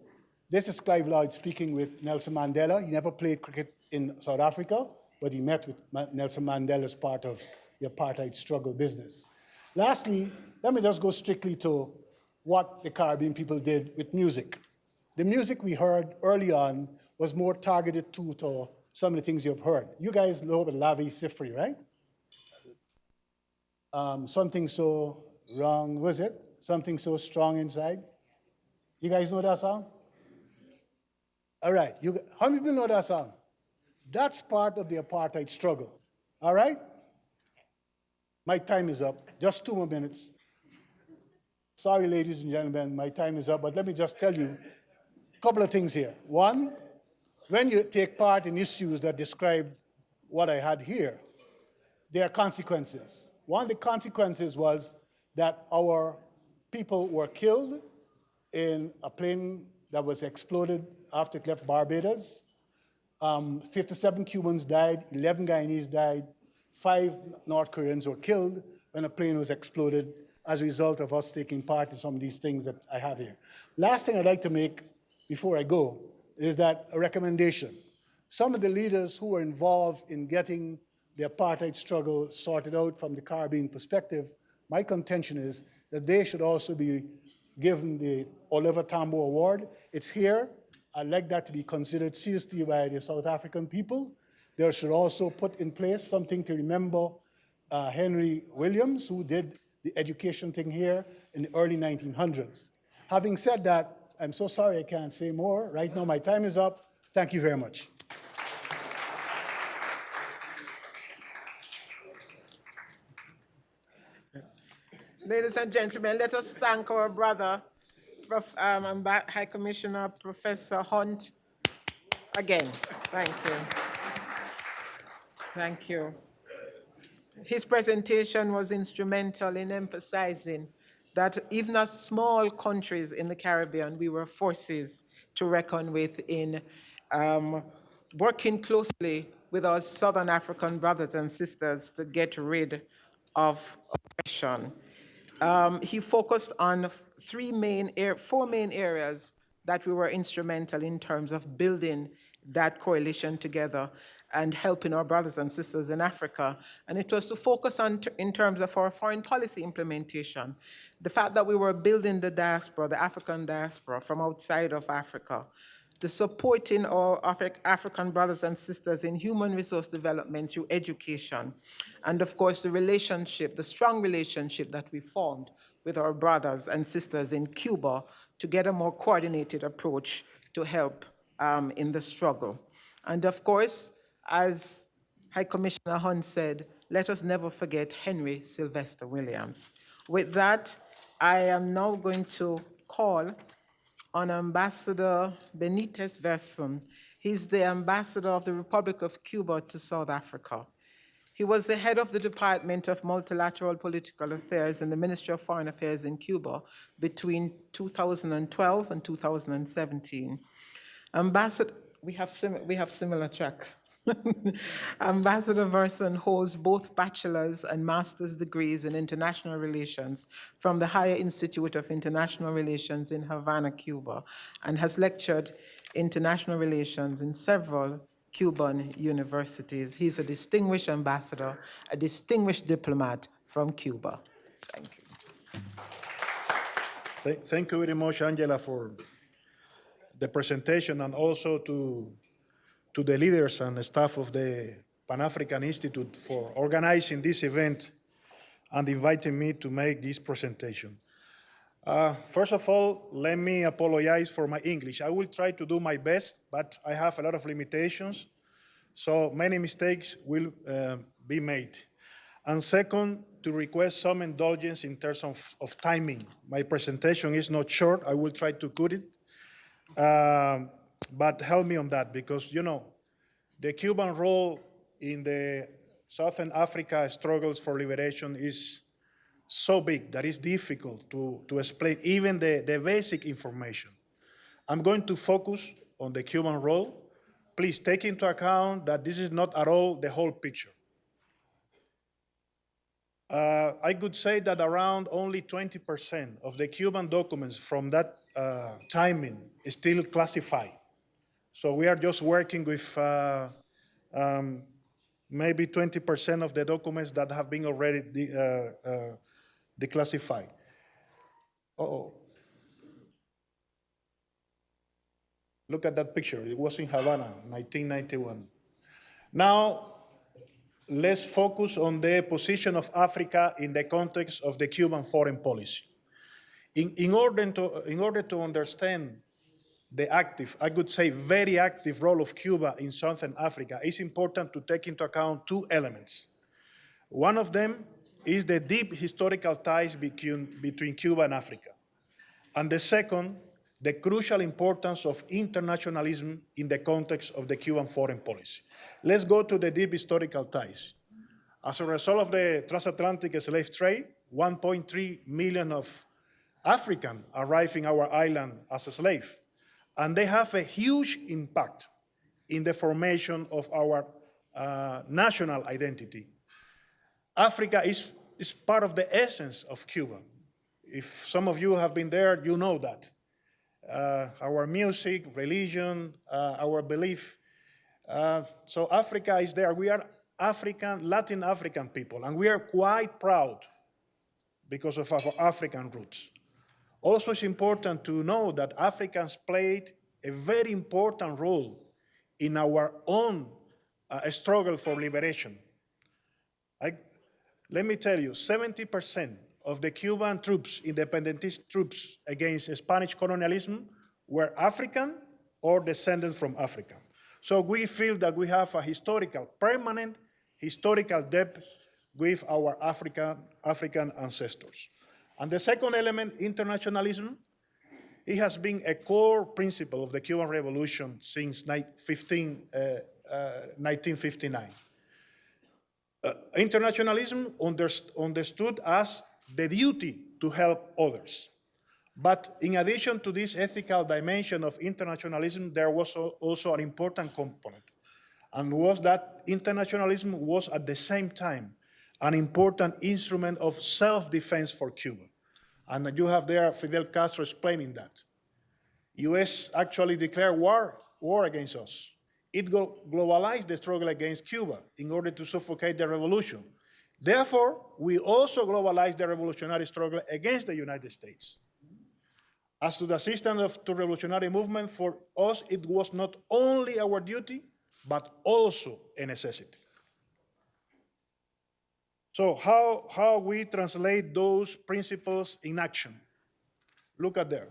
This is Clive Lloyd speaking with Nelson Mandela. He never played cricket in South Africa, but he met with Nelson Mandela as part of the apartheid struggle business. Lastly, let me just go strictly to what the Caribbean people did with music. The music we heard early on was more targeted to some of the things you've heard. You guys know about Lavi Sifri, right? Something so wrong, was it? Something so strong inside. You guys know that song? All right, how many people know that song? That's part of the apartheid struggle, all right? My time is up, just 2 more minutes. Sorry, ladies and gentlemen, my time is up, but let me just tell you a couple of things here. One, when you take part in issues that describe what I had here, there are consequences. One of the consequences was that our people were killed in a plane that was exploded after it left Barbados. 57 Cubans died, 11 Guyanese died, 5 North Koreans were killed when a plane was exploded as a result of us taking part in some of these things that I have here. Last thing I'd like to make before I go is that a recommendation. Some of the leaders who were involved in getting the apartheid struggle sorted out from the Caribbean perspective, my contention is that they should also be given the Oliver Tambo Award. It's here. I'd like that to be considered seriously by the South African people. They should also put in place something to remember Henry Williams, who did the education thing here in the early 1900s. Having said that, I'm so sorry I can't say more. Right now, my time is up. Thank you very much. Ladies and gentlemen, let us thank our brother, High Commissioner Professor Hunt, again. Thank you. Thank you. His presentation was instrumental in emphasizing that even as small countries in the Caribbean, we were forces to reckon with in working closely with our Southern African brothers and sisters to get rid of oppression. He focused on four main areas that we were instrumental in terms of building that coalition together and helping our brothers and sisters in Africa. And it was to focus on, in terms of our foreign policy implementation, the fact that we were building the diaspora, the African diaspora from outside of Africa, the supporting our African brothers and sisters in human resource development through education, and of course the relationship, the strong relationship that we formed with our brothers and sisters in Cuba to get a more coordinated approach to help in the struggle. And of course, as High Commissioner Hunt said, let us never forget Henry Sylvester Williams. With that, I am now going to call on Ambassador Benitez Verson. He's the ambassador of the Republic of Cuba to South Africa. He was the head of the Department of Multilateral Political Affairs in the Ministry of Foreign Affairs in Cuba between 2012 and 2017. Ambassador, we have similar track. Ambassador Verson holds both bachelor's and master's degrees in international relations from the Higher Institute of International Relations in Havana, Cuba, and has lectured international relations in several Cuban universities. He's a distinguished ambassador, a distinguished diplomat from Cuba. Thank you. Thank you very much, Angela, for the presentation, and also to the leaders and staff of the Pan-African Institute for organizing this event and inviting me to make this presentation. First of all, let me apologize for my English. I will try to do my best, but I have a lot of limitations, so many mistakes will be made. And second, to request some indulgence in terms of timing. My presentation is not short. I will try to cut it, but help me on that, because, you know, the Cuban role in the Southern Africa struggles for liberation is so big that it's difficult to explain even the basic information. I'm going to focus on the Cuban role. Please take into account that this is not at all the whole picture. I could say that around only 20% of the Cuban documents from that timing is still classified. So we are just working with maybe 20% of the documents that have been already declassified. Uh-oh. Look at that picture. It was in Havana, 1991. Now, let's focus on the position of Africa in the context of the Cuban foreign policy. In order to understand the active, I could say very active role of Cuba in Southern Africa, it's important to take into account two elements. One of them is the deep historical ties between Cuba and Africa. And the second, the crucial importance of internationalism in the context of the Cuban foreign policy. Let's go to the deep historical ties. As a result of the transatlantic slave trade, 1.3 million of Africans arrived in our island as a slave. And they have a huge impact in the formation of our national identity. Africa is part of the essence of Cuba. If some of you have been there, you know that. Our music, religion, our belief. So Africa is there. We are Latin African people, and we are quite proud because of our African roots. Also, it's important to know that Africans played a very important role in our own struggle for liberation. Let me tell you, 70% of the Cuban troops, independentist troops against Spanish colonialism, were African or descended from Africa. So we feel that we have a permanent historical debt with our African ancestors. And the second element, internationalism, it has been a core principle of the Cuban Revolution since 1959. Internationalism understood as the duty to help others. But in addition to this ethical dimension of internationalism, there was also an important component, and was that internationalism was at the same time an important instrument of self-defense for Cuba. And you have there Fidel Castro explaining that. US actually declared war against us. It globalized the struggle against Cuba in order to suffocate the revolution. Therefore, we also globalized the revolutionary struggle against the United States. As to the assistance to revolutionary movement, for us, it was not only our duty, but also a necessity. So how we translate those principles in action? Look at there.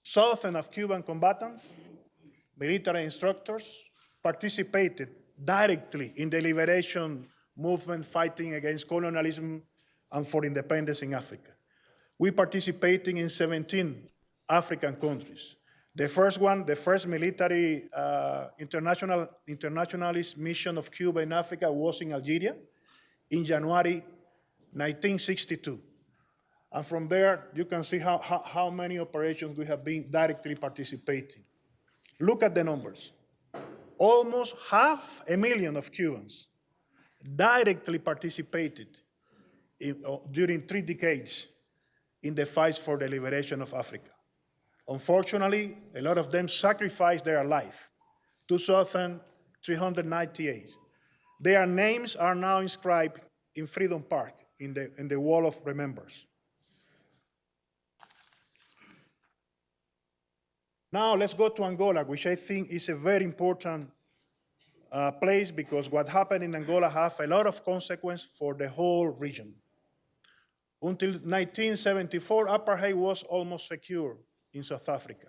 Southern of Cuban combatants, military instructors, participated directly in the liberation movement fighting against colonialism and for independence in Africa. We participated in 17 African countries. The first one, the first military internationalist mission of Cuba in Africa was in Algeria in January 1962. And from there, you can see how many operations we have been directly participating. Look at the numbers. Almost 500,000 of Cubans directly participated during 3 decades in the fight for the liberation of Africa. Unfortunately, a lot of them sacrificed their life, 2,398. Their names are now inscribed in Freedom Park, in the Wall of Remembrance. Now let's go to Angola, which I think is a very important place because what happened in Angola have a lot of consequence for the whole region. Until 1974, apartheid was almost secure in South Africa.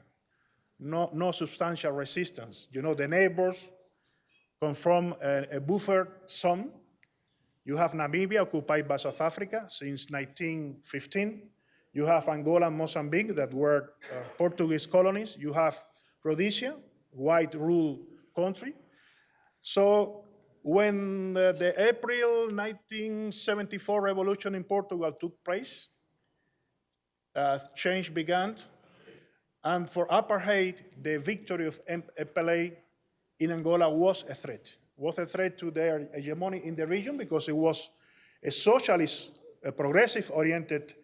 No substantial resistance. You know, the neighbors come from a buffer zone. You have Namibia occupied by South Africa since 1915. You have Angola and Mozambique that were Portuguese colonies. You have Rhodesia, white rule country. So when the April 1974 revolution in Portugal took place, change began. And for apartheid, the victory of MPLA in Angola was a threat to their hegemony in the region because it was a socialist, a progressive-oriented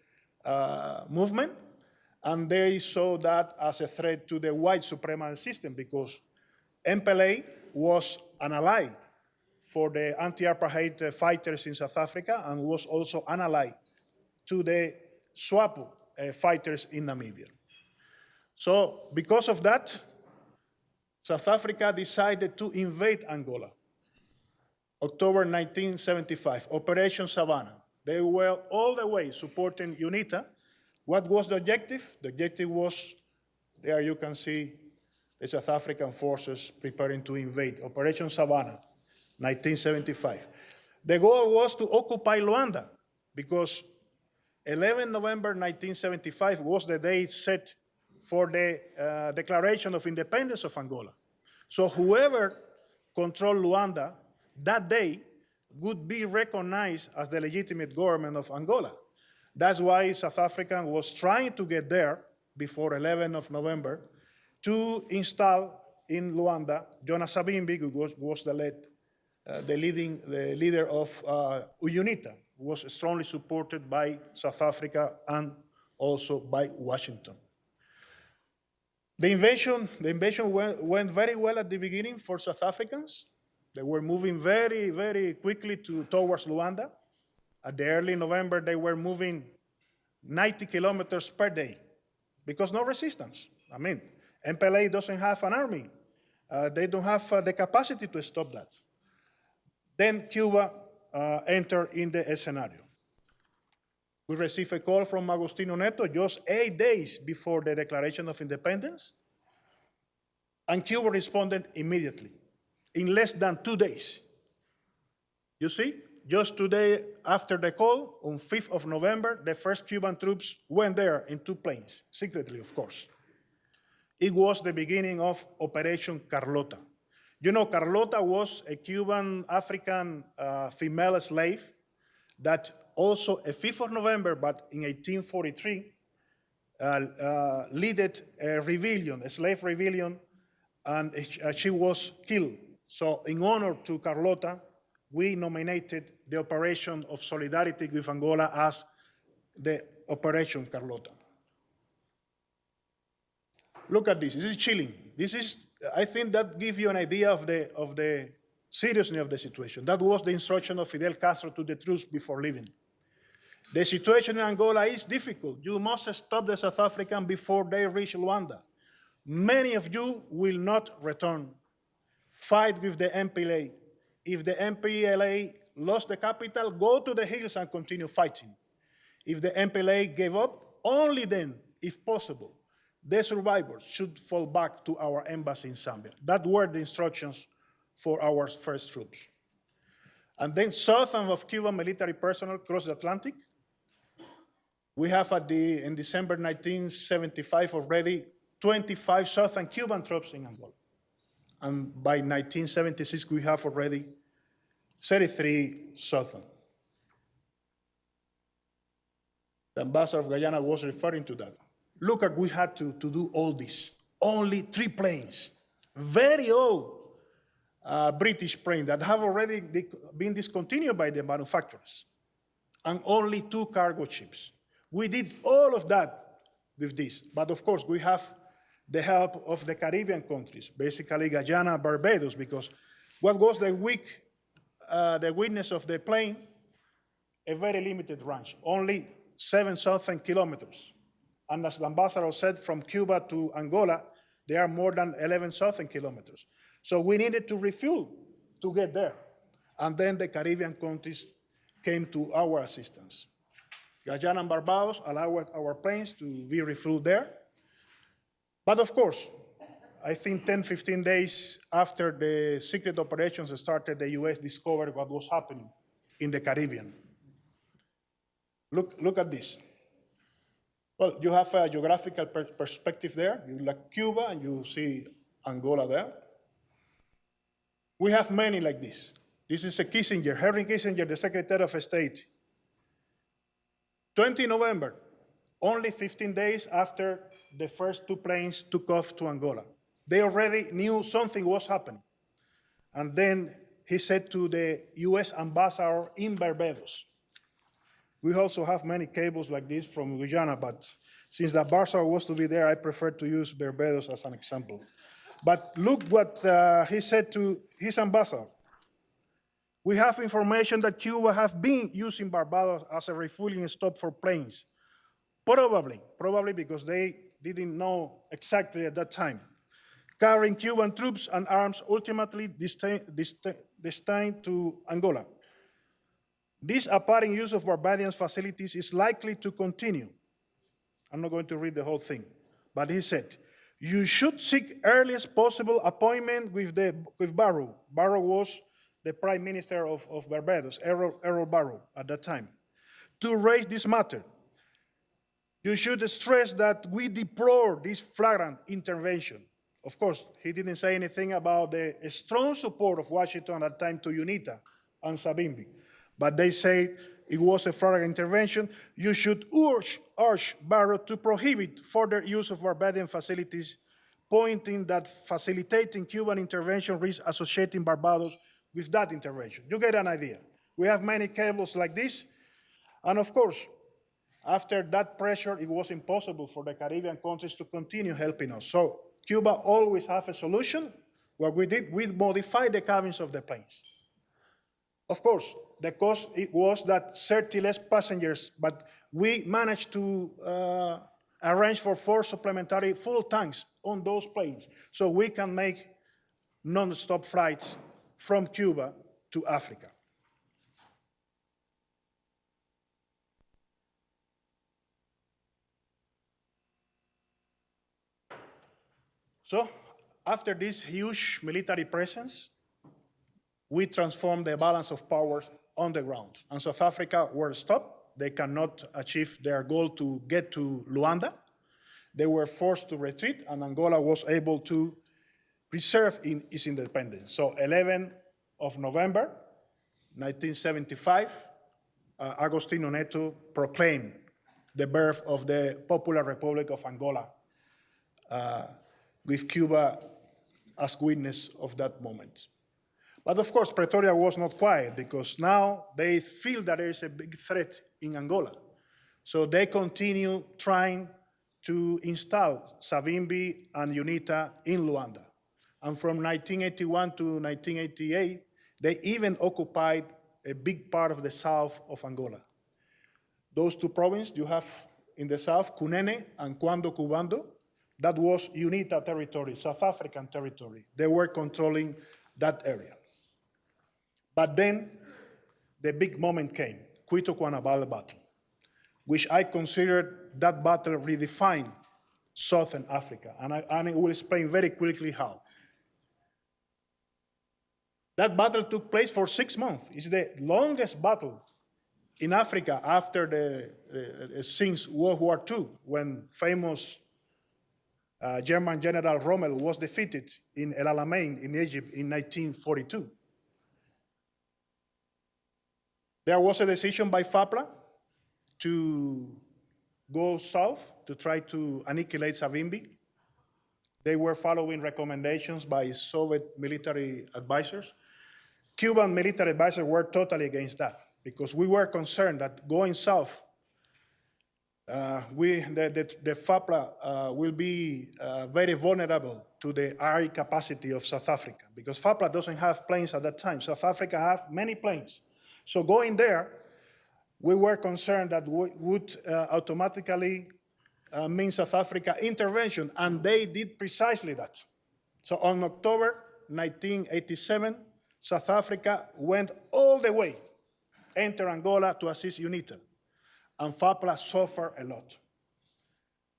movement, and they saw that as a threat to the white supremacy system because MPLA was an ally for the anti-apartheid fighters in South Africa and was also an ally to the SWAPO fighters in Namibia. So because of that, South Africa decided to invade Angola. October 1975, Operation Savannah. They were all the way supporting UNITA. What was the objective? The objective was, there you can see the South African forces preparing to invade. Operation Savannah, 1975. The goal was to occupy Luanda because 11 November 1975 was the day set for the declaration of independence of Angola. So whoever controlled Luanda that day would be recognized as the legitimate government of Angola. That's why South Africa was trying to get there before 11 of November to install in Luanda Jonas Savimbi, who was the leader of UNITA, was strongly supported by South Africa and also by Washington. The invasion went very well at the beginning for South Africans. They were moving very, very quickly towards Luanda. At the early November, they were moving 90 kilometers per day because no resistance. I mean, MPLA doesn't have an army. They don't have the capacity to stop that. Then Cuba entered in the scenario. We received a call from Agostinho Neto just 8 days before the declaration of independence, and Cuba responded immediately, in less than 2 days. You see, just today after the call, on 5th of November, the first Cuban troops went there in 2 planes, secretly, of course. It was the beginning of Operation Carlota. You know, Carlota was a Cuban African female slave that also, a 5th of November, but in 1843, led a rebellion, a slave rebellion, and she was killed. So in honor to Carlota, we nominated the operation of solidarity with Angola as the Operation Carlota. Look at this. This is chilling. I think that gives you an idea of the seriousness of the situation. That was the instruction of Fidel Castro to the troops before leaving. The situation in Angola is difficult. You must stop the South African before they reach Luanda. Many of you will not return. Fight with the MPLA. If the MPLA lost the capital, go to the hills and continue fighting. If the MPLA gave up, only then, if possible, the survivors should fall back to our embassy in Zambia. That were the instructions for our first troops. And then southern of Cuban military personnel crossed the Atlantic. We have in December 1975 already 25 Southern Cuban troops in Angola. And by 1976, we have already 33 Southern. The ambassador of Guyana was referring to that. Look at, we had to do all this. Only 3 planes, very old British planes that have already been discontinued by the manufacturers, and only 2 cargo ships. We did all of that with this, but of course we have the help of the Caribbean countries, basically Guyana, Barbados, because what was the weakness of the plane? A very limited range, only 7 southern kilometers. And as the ambassador said, from Cuba to Angola, there are more than 11 southern kilometers. So we needed to refuel to get there. And then the Caribbean countries came to our assistance. Guyana and Barbados allowed our planes to be refueled there. But of course, I think 10, 15 days after the secret operations started, the US discovered what was happening in the Caribbean. Look at this. Well, you have a geographical perspective there. You like Cuba, and you see Angola there. We have many like this. This is a Kissinger, Henry Kissinger, the Secretary of State. 20 November, only 15 after after the first 2 planes took off to Angola. They already knew something was happening. And then he said to the US ambassador in Barbados, we also have many cables like this from Guyana, but since the ambassador was to be there, I prefer to use Barbados as an example. But look what he said to his ambassador. We have information that Cuba have been using Barbados as a refueling stop for planes. Probably because they didn't know exactly at that time. Carrying Cuban troops and arms ultimately destined to Angola. This apparent use of Barbadian facilities is likely to continue. I'm not going to read the whole thing, but he said, you should seek earliest possible appointment with Barrow. Barrow was the Prime Minister of Barbados, Errol Barrow at that time, to raise this matter. You should stress that we deplore this flagrant intervention. Of course, he didn't say anything about the strong support of Washington at that time to UNITA and Savimbi, but they say it was a flagrant intervention. You should urge Barrow to prohibit further use of Barbadian facilities, pointing that facilitating Cuban intervention risks associating Barbados with that intervention. You get an idea. We have many cables like this, and of course, after that pressure, it was impossible for the Caribbean countries to continue helping us. So Cuba always has a solution. What we did, we modified the cabins of the planes. Of course, the cost it was that 30 less passengers, but we managed to arrange for 4 supplementary full tanks on those planes, so we can make non-stop flights from Cuba to Africa. So after this huge military presence, we transformed the balance of powers on the ground. And South Africa were stopped. They cannot achieve their goal to get to Luanda. They were forced to retreat, and Angola was able to preserve its independence. So 11 of November, 1975, Agostinho Neto proclaimed the birth of the Popular Republic of Angola, with Cuba as witness of that moment. But of course, Pretoria was not quiet, because now they feel that there is a big threat in Angola. So they continue trying to install Savimbi and UNITA in Luanda. And from 1981 to 1988, they even occupied a big part of the south of Angola. Those 2 provinces you have in the south, Cunene and Cuando Cubando, that was UNITA territory, South African territory. They were controlling that area. But then the big moment came, Cuito Cuanabal battle, which I considered that battle redefined Southern Africa. And I will explain very quickly how. That battle took place for 6 months. It's the longest battle in Africa after since World War II, when famous German General Rommel was defeated in El Alamein in Egypt in 1942. There was a decision by FAPLA to go south to try to annihilate Savimbi. They were following recommendations by Soviet military advisors. Cuban military advisors were totally against that because we were concerned that going south, the FAPLA will be very vulnerable to the air capacity of South Africa because FAPLA doesn't have planes at that time. South Africa have many planes. So going there, we were concerned that would automatically mean South Africa intervention, and they did precisely that. So on October 1987, South Africa went all the way, entered Angola to assist UNITA, and FAPLA suffered a lot.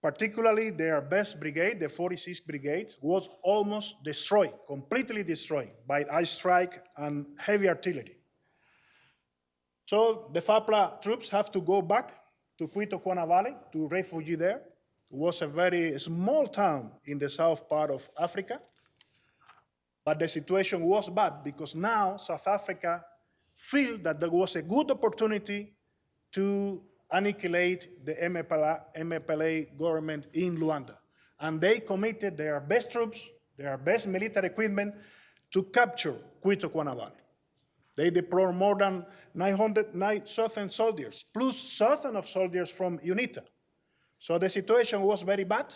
Particularly their best brigade, the 46th Brigade, was almost destroyed, completely destroyed by air strike and heavy artillery. So the FAPLA troops have to go back to Cuito-Cuana Valley to refugee there. It was a very small town in the south part of Africa. But the situation was bad because now South Africa feel that there was a good opportunity to annihilate the MPLA government in Luanda. And they committed their best troops, their best military equipment to capture Cuito-Cuana Valley. They deployed more than 900 Southern soldiers, plus thousands of soldiers from UNITA. So the situation was very bad.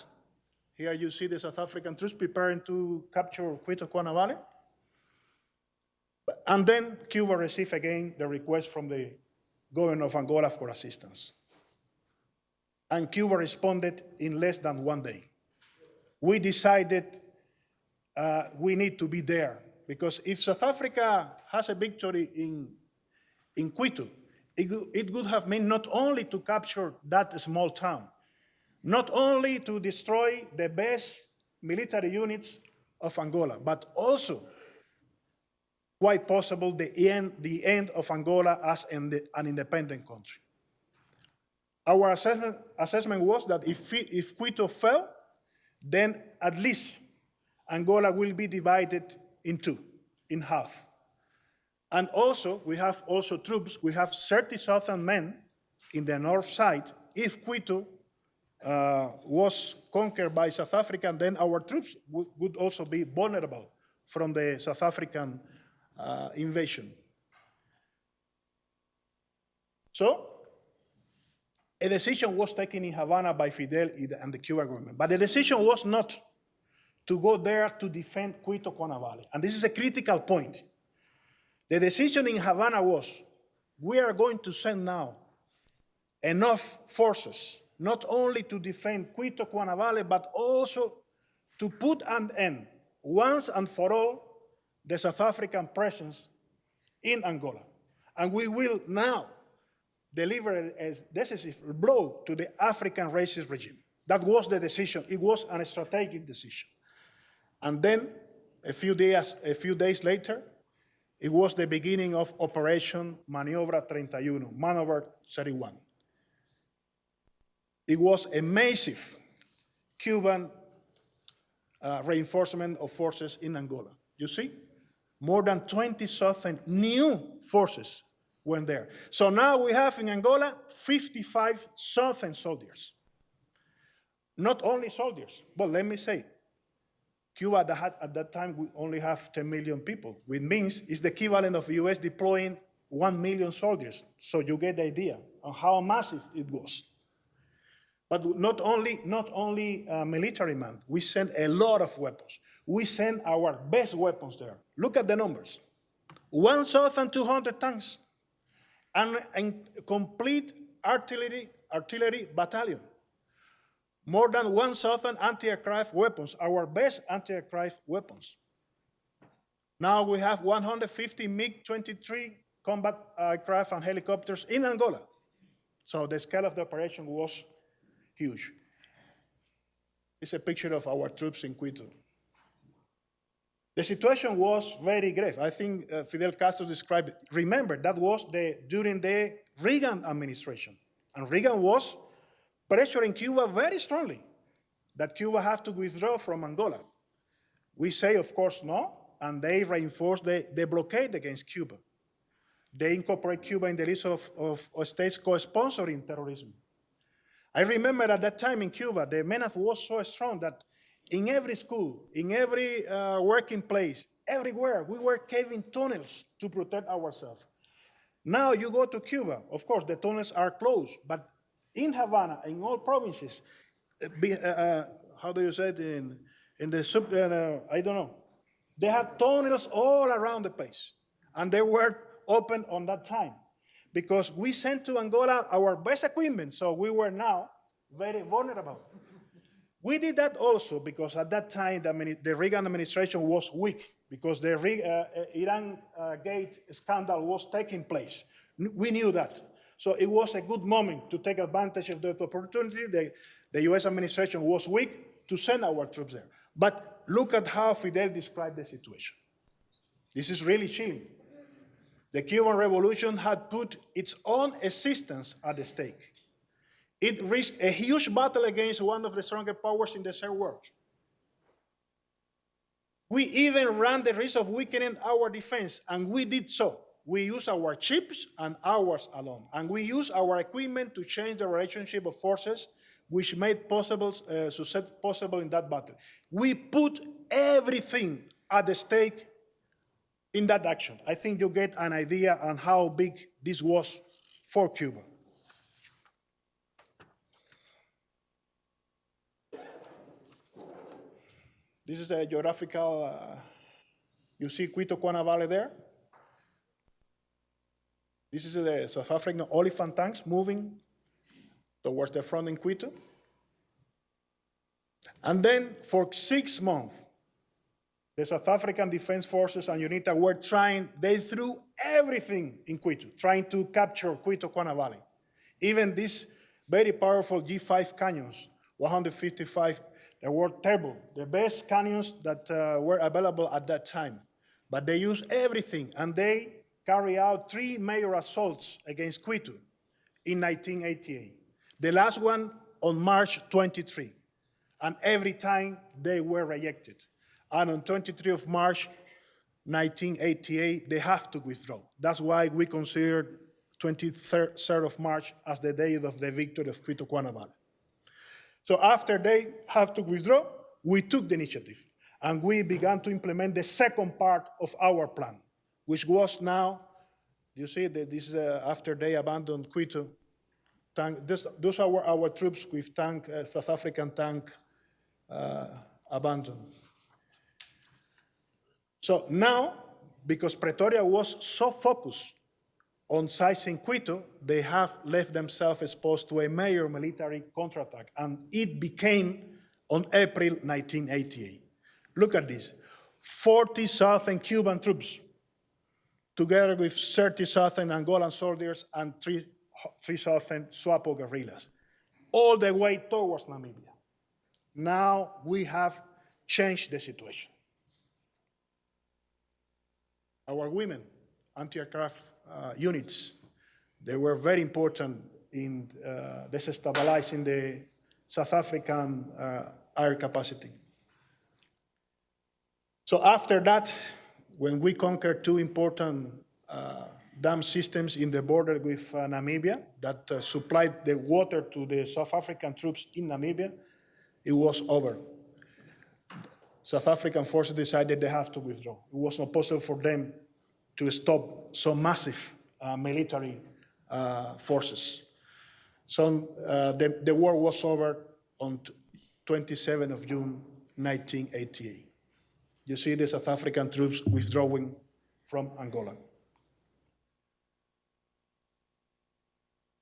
Here you see the South African troops preparing to capture Cuito-Cuana Valley. And then Cuba received again the request from the government of Angola for assistance. And Cuba responded in less than 1 day. We decided we need to be there. Because if South Africa has a victory in Quito, it would have meant not only to capture that small town, not only to destroy the best military units of Angola, but also, quite possible, the end of Angola as an independent country. Our assessment was that if Quito fell, then at least Angola will be divided in half. And also, we have also troops, we have 30,000 men in the north side. If Quito was conquered by South Africa, then our troops would also be vulnerable from the South African invasion. So, a decision was taken in Havana by Fidel and the Cuban government, but the decision was not to go there to defend Cuito-Cuana Valley. And this is a critical point. The decision in Havana was, we are going to send now enough forces, not only to defend Cuito-Cuana Valley, but also to put an end, once and for all, the South African presence in Angola. And we will now deliver a decisive blow to the African racist regime. That was the decision. It was a strategic decision. And then, a few days later, it was the beginning of Operation Maniobra 31, Maneuver 31. It was a massive Cuban reinforcement of forces in Angola. You see, more than 20,000 new forces went there. So now we have in Angola 55,000 soldiers. Not only soldiers, but let me say, Cuba at that time we only have 10 million people, which means it's the equivalent of the US deploying 1 million soldiers. So you get the idea of how massive it was. But not only military men, we sent a lot of weapons. We sent our best weapons there. Look at the numbers. 1,200 tanks and a complete artillery battalion. More than 1,000 anti-aircraft weapons, our best anti-aircraft weapons. Now we have 150 MiG-23 combat aircraft and helicopters in Angola. So the scale of the operation was huge. It's a picture of our troops in Quito. The situation was very grave. I think Fidel Castro described it. Remember, that was during the Reagan administration. And Reagan was pressuring Cuba very strongly that Cuba have to withdraw from Angola. We say, of course, no, and they reinforce the blockade against Cuba. They incorporate Cuba in the list of states co-sponsoring terrorism. I remember at that time in Cuba, the menace was so strong that in every school, in every working place, everywhere, we were caving tunnels to protect ourselves. Now you go to Cuba, of course, the tunnels are closed, but in Havana, in all provinces, how do you say it, in the I don't know, they have tunnels all around the place, and they were open on that time because we sent to Angola our best equipment, so we were now very vulnerable. We did that also because at that time the Reagan administration was weak because the Iran Gate scandal was taking place. We knew that. So it was a good moment to take advantage of that opportunity. The US administration was weak to send our troops there. But look at how Fidel described the situation. This is really chilling. The Cuban Revolution had put its own existence at stake. It risked a huge battle against one of the strongest powers in the third world. We even ran the risk of weakening our defense, and we did so. We used our ships and ours alone, and we used our equipment to change the relationship of forces, which made success possible in that battle. We put everything at the stake in that action. I think you get an idea on how big this was for Cuba. This is a geographical, you see Quito Cuana Valley there. This is the South African elephant tanks moving towards the front in Quito. And then for 6 months, the South African Defense Forces and UNITA were they threw everything in Quito, trying to capture Quito Cuana Valley. Even these very powerful G5 cannons, 155, they were terrible, the best cannons that were available at that time. But they used everything, and they carried out 3 major assaults against Quito in 1988. The last one on March 23, and every time they were rejected. And on 23 of March 1988, they have to withdraw. That's why we consider 23rd of March as the day of the victory of Quito Cuana Valley. So after they have to withdraw, we took the initiative, and we began to implement the second part of our plan, which was now, you see that this is after they abandoned Quito. Those are our troops with South African tank abandoned. So now, because Pretoria was so focused on seizing Quito, they have left themselves exposed to a major military counterattack, and it became on April 1988. Look at this, 40,000 Cuban troops, together with 30,000 Angolan soldiers and 3,000 SWAPO guerrillas, all the way towards Namibia. Now we have changed the situation. Our women, anti-aircraft units, they were very important in destabilizing the South African air capacity. So after that, when we conquered 2 important dam systems in the border with Namibia that supplied the water to the South African troops in Namibia, it was over. South African forces decided they have to withdraw. It was not possible for them to stop so massive military forces. So the war was over on 27th of June, 1988. You see the South African troops withdrawing from Angola.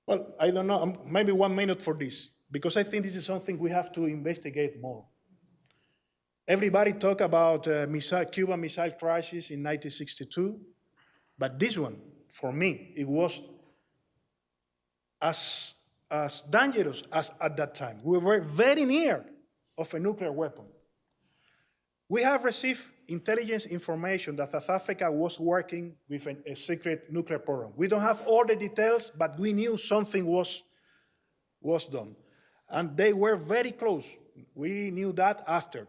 Well, I don't know, maybe 1 minute for this, because I think this is something we have to investigate more. Everybody talk about Cuban Missile Crisis in 1962, but this one, for me, it was as dangerous as at that time. We were very near of a nuclear weapon. We have received intelligence information that South Africa was working with a secret nuclear program. We don't have all the details, but we knew something was done. And they were very close We knew that after.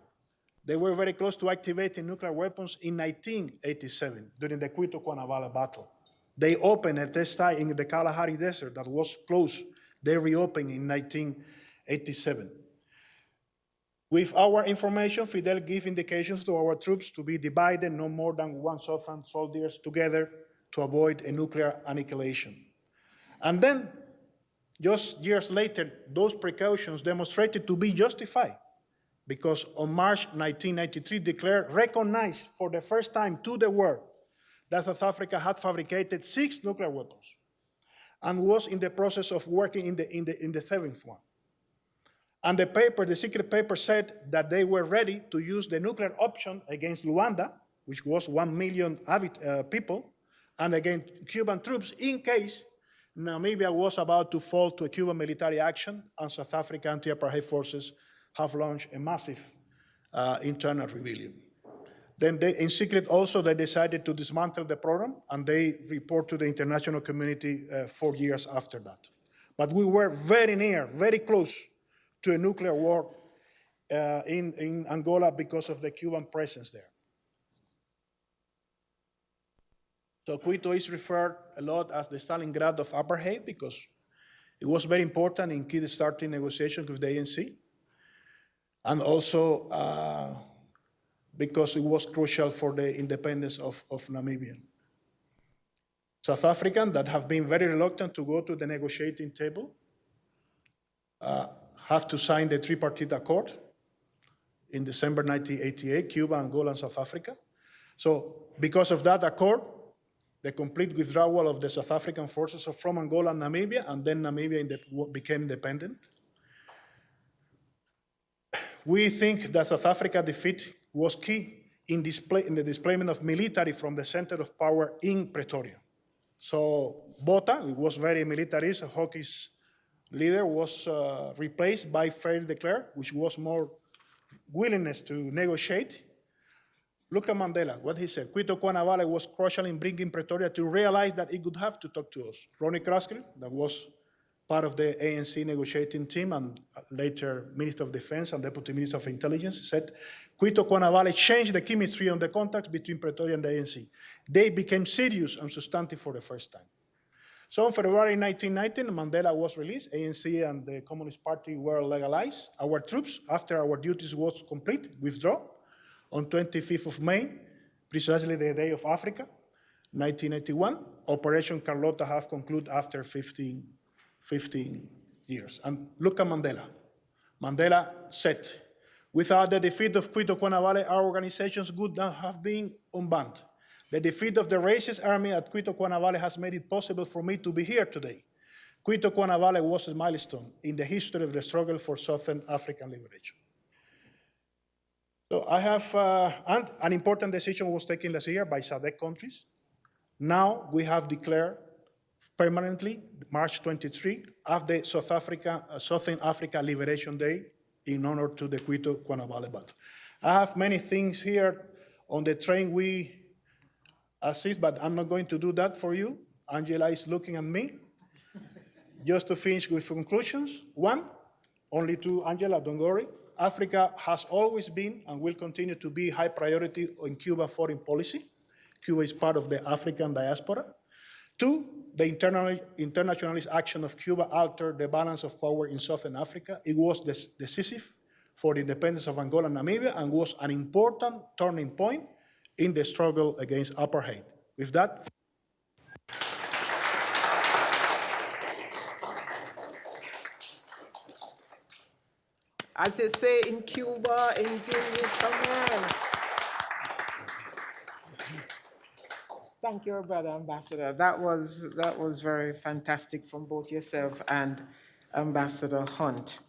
They were very close to activating nuclear weapons in 1987 during the Cuito-Cuanavale battle. They opened a test site in the Kalahari Desert that was closed. They reopened in 1987. With our information, Fidel gave indications to our troops to be divided no more than 1,000 soldiers together to avoid a nuclear annihilation. And then, just years later, those precautions demonstrated to be justified because on March 1993, declared, recognized for the first time to the world that South Africa had fabricated 6 nuclear weapons and was in the process of working in the 7th one. And the paper, the secret paper, said that they were ready to use the nuclear option against Luanda, which was 1 million people, and against Cuban troops in case Namibia was about to fall to a Cuban military action and South Africa anti-apartheid forces have launched a massive internal rebellion. Then in secret also, they decided to dismantle the program and they report to the international community 4 years after that. But we were very near, very close to a nuclear war in Angola because of the Cuban presence there. So Quito is referred a lot as the Stalingrad of apartheid because it was very important in kick-starting negotiations with the ANC, and also because it was crucial for the independence of Namibia. South Africans that have been very reluctant to go to the negotiating table have to sign the tripartite accord in December 1988, Cuba, Angola, and South Africa. So because of that accord, the complete withdrawal of the South African forces from Angola and Namibia, and then Namibia became independent. We think that South Africa's defeat was key in the deployment of military from the center of power in Pretoria. So Botha, who was very militarist, a hawkish leader, was replaced by Freire de Klerk, which was more willingness to negotiate. Look at Mandela, what he said. Cuito-Cuanavale was crucial in bringing Pretoria to realize that it would have to talk to us. Ronnie Krasker, that was part of the ANC negotiating team and later Minister of Defense and Deputy Minister of Intelligence, said, Cuito-Cuanavale changed the chemistry on the contacts between Pretoria and the ANC. They became serious and substantive for the first time. So in February 1919, Mandela was released. ANC and the Communist Party were legalized. Our troops, after our duties was complete, withdraw on 25th of May, precisely the Day of Africa, 1981. Operation Carlota have concluded after 15 years. And look at Mandela. Mandela said, without the defeat of Cuito-Cuanavale, our organizations would not have been unbanned. The defeat of the racist army at Cuito-Cuanavale has made it possible for me to be here today. Cuito-Cuanavale was a milestone in the history of the struggle for Southern African liberation. So I have, and an important decision was taken last year by SADC countries. Now we have declared permanently March 23 as the Southern Africa Liberation Day in honor to the Cuito-Cuanavale battle. I have many things here on the train we assist, but I'm not going to do that for you. Angela is looking at me. Just to finish with conclusions. One, only two, Angela, don't worry. Africa has always been and will continue to be high priority in Cuba foreign policy. Cuba is part of the African diaspora. Two, the internationalist action of Cuba altered the balance of power in Southern Africa. It was decisive for the independence of Angola and Namibia and was an important turning point in the struggle against apartheid. With that, As they say in Cuba, in Guinea, come on. Thank you, Brother Ambassador. That was very fantastic from both yourself and Ambassador Hunt.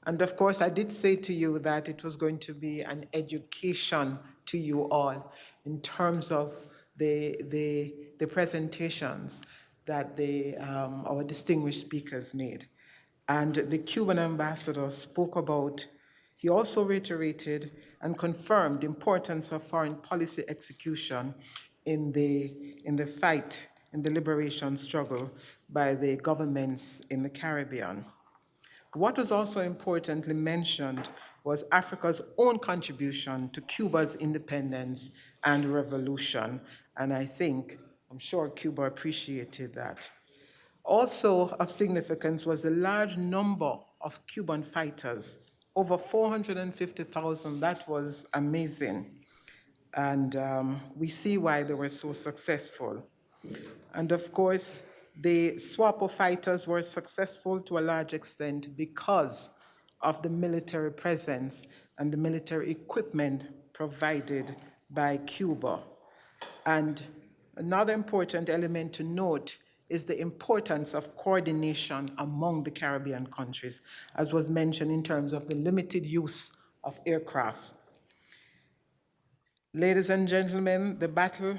And of course, I did say to you that it was going to be an education to you all in terms of the presentations that our distinguished speakers made. And the Cuban ambassador spoke about, he also reiterated and confirmed the importance of foreign policy execution in the fight, in the liberation struggle by the governments in the Caribbean. What was also importantly mentioned was Africa's own contribution to Cuba's independence and revolution. And I'm sure Cuba appreciated that. Also of significance was the large number of Cuban fighters, over 450,000. That was amazing. And we see why they were so successful. And of course, the SWAPO fighters were successful to a large extent because of the military presence and the military equipment provided by Cuba. And another important element to note is the importance of coordination among the Caribbean countries, as was mentioned in terms of the limited use of aircraft. Ladies and gentlemen, the battle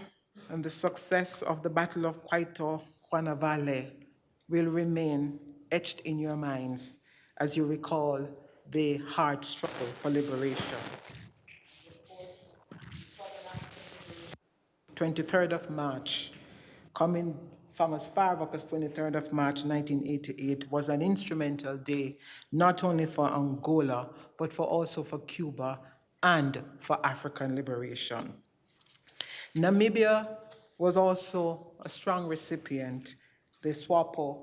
and the success of the Battle of Quito Cuanavale will remain etched in your minds as you recall the hard struggle for liberation. 23rd of March, coming from as far back as 23rd of March 1988, was an instrumental day, not only for Angola, but also for Cuba and for African liberation. Namibia was also a strong recipient. The SWAPO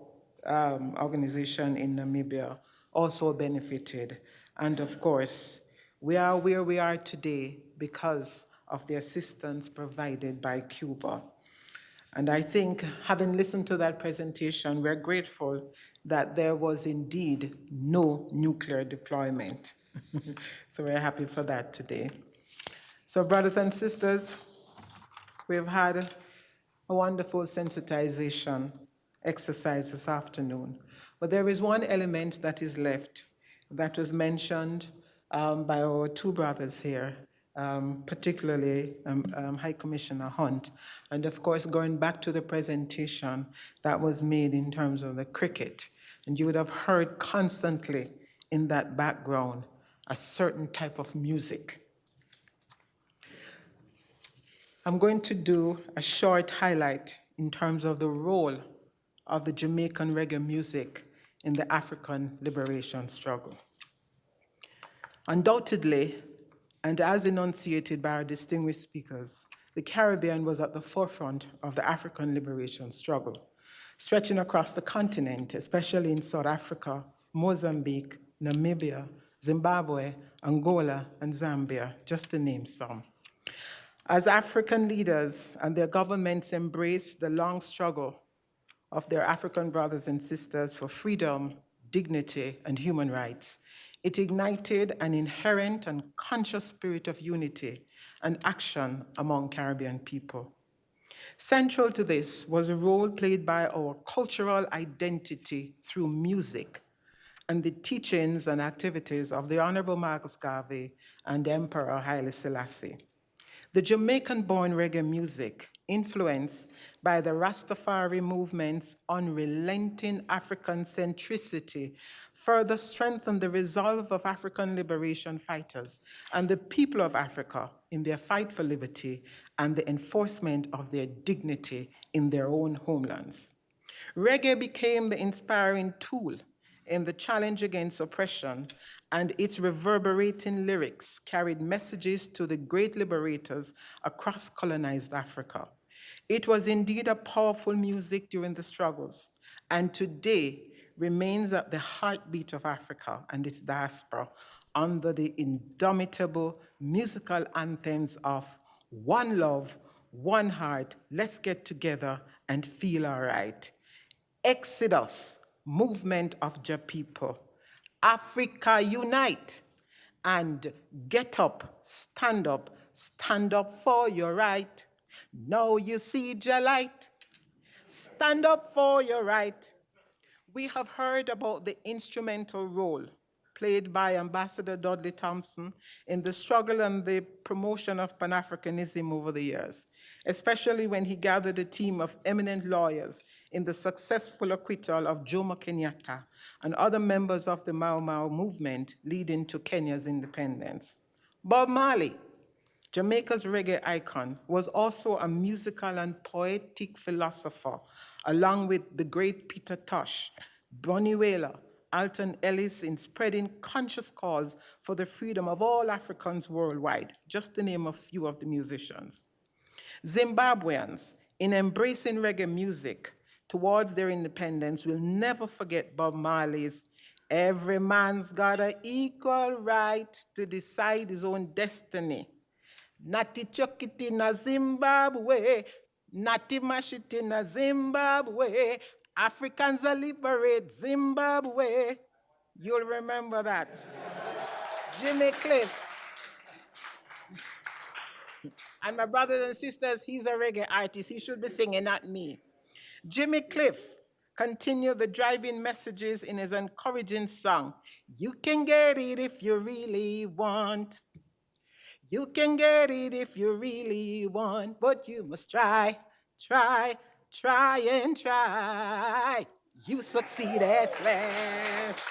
organization in Namibia also benefited. And of course, we are where we are today because of the assistance provided by Cuba. And I think, having listened to that presentation, we're grateful that there was indeed no nuclear deployment. So we're happy for that today. So brothers and sisters, we've had a wonderful sensitization exercise this afternoon. But there is one element that is left that was mentioned by our two brothers here, particularly High Commissioner Hunt. And of course, going back to the presentation that was made in terms of the cricket, and you would have heard constantly in that background a certain type of music. I'm going to do a short highlight in terms of the role of the Jamaican reggae music in the African liberation struggle. Undoubtedly, and as enunciated by our distinguished speakers, the Caribbean was at the forefront of the African liberation struggle, stretching across the continent, especially in South Africa, Mozambique, Namibia, Zimbabwe, Angola, and Zambia, just to name some. As African leaders and their governments embraced the long struggle of their African brothers and sisters for freedom, dignity, and human rights, it ignited an inherent and conscious spirit of unity and action among Caribbean people. Central to this was a role played by our cultural identity through music and the teachings and activities of the Honorable Marcus Garvey and Emperor Haile Selassie. The Jamaican-born reggae music, influenced by the Rastafari movement's unrelenting African centricity, further strengthened the resolve of African liberation fighters and the people of Africa in their fight for liberty and the enforcement of their dignity in their own homelands. Reggae became the inspiring tool in the challenge against oppression, and its reverberating lyrics carried messages to the great liberators across colonized Africa. It was indeed a powerful music during the struggles, and today remains at the heartbeat of Africa and its diaspora under the indomitable musical anthems of One Love, One Heart, Let's Get Together and Feel All Right. Exodus, movement of the people. Africa unite and get up, stand up for your right. Now you see the light, stand up for your right. We have heard about the instrumental role played by Ambassador Dudley Thompson in the struggle and the promotion of Pan-Africanism over the years, especially when he gathered a team of eminent lawyers in the successful acquittal of Jomo Kenyatta and other members of the Mau Mau movement leading to Kenya's independence. Bob Marley, Jamaica's reggae icon, was also a musical and poetic philosopher, along with the great Peter Tosh, Bonnie Wailer, Alton Ellis in spreading conscious calls for the freedom of all Africans worldwide, just to name a few of the musicians. Zimbabweans, in embracing reggae music towards their independence, will never forget Bob Marley's "Every man's got an equal right to decide his own destiny. Natty chuck it in a Zimbabwe, natty mash it in a Zimbabwe. Africans are liberate Zimbabwe." You'll remember that. Jimmy Cliff. And my brothers and sisters, he's a reggae artist. He should be singing, not me. Jimmy Cliff continued the driving messages in his encouraging song, "You can get it if you really want. You can get it if you really want, but you must try, try, try and try. You succeed at last."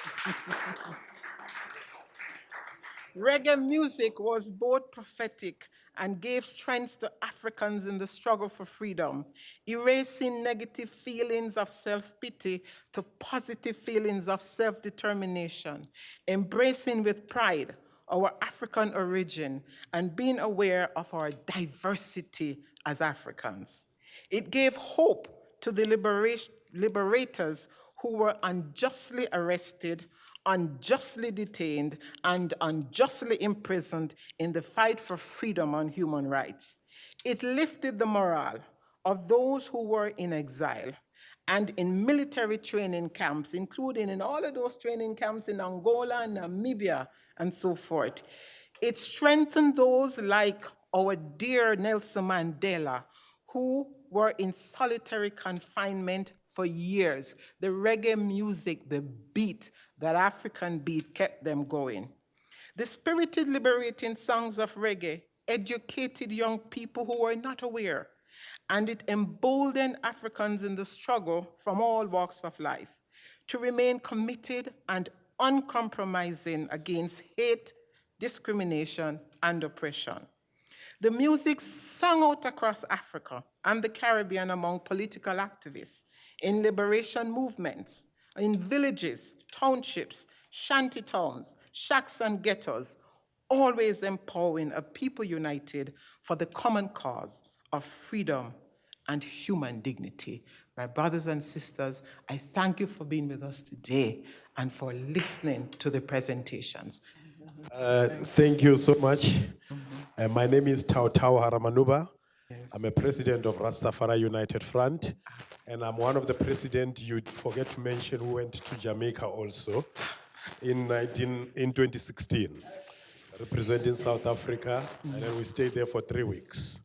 Reggae music was both prophetic and gave strength to Africans in the struggle for freedom, erasing negative feelings of self-pity to positive feelings of self-determination, embracing with pride our African origin, and being aware of our diversity as Africans. It gave hope to the liberators who were unjustly arrested, unjustly detained, and unjustly imprisoned in the fight for freedom and human rights. It lifted the morale of those who were in exile and in military training camps, including in all of those training camps in Angola, Namibia, and so forth. It strengthened those like our dear Nelson Mandela, who were in solitary confinement for years. The reggae music, the beat, that African beat kept them going. The spirited, liberating songs of reggae educated young people who were not aware, and it emboldened Africans in the struggle from all walks of life to remain committed and uncompromising against hate, discrimination, and oppression. The music sung out across Africa and the Caribbean among political activists, in liberation movements, in villages, townships, shanty towns, shacks and ghettos, always empowering a people united for the common cause of freedom and human dignity. My brothers and sisters, I thank you for being with us today and for listening to the presentations. Thank you so much. My name is Tau Tau Haramanuba. Yes. I'm a president of Rastafari United Front, and I'm one of the president you forget to mention who went to Jamaica also in 2016, representing South Africa, and then we stayed there for 3 weeks.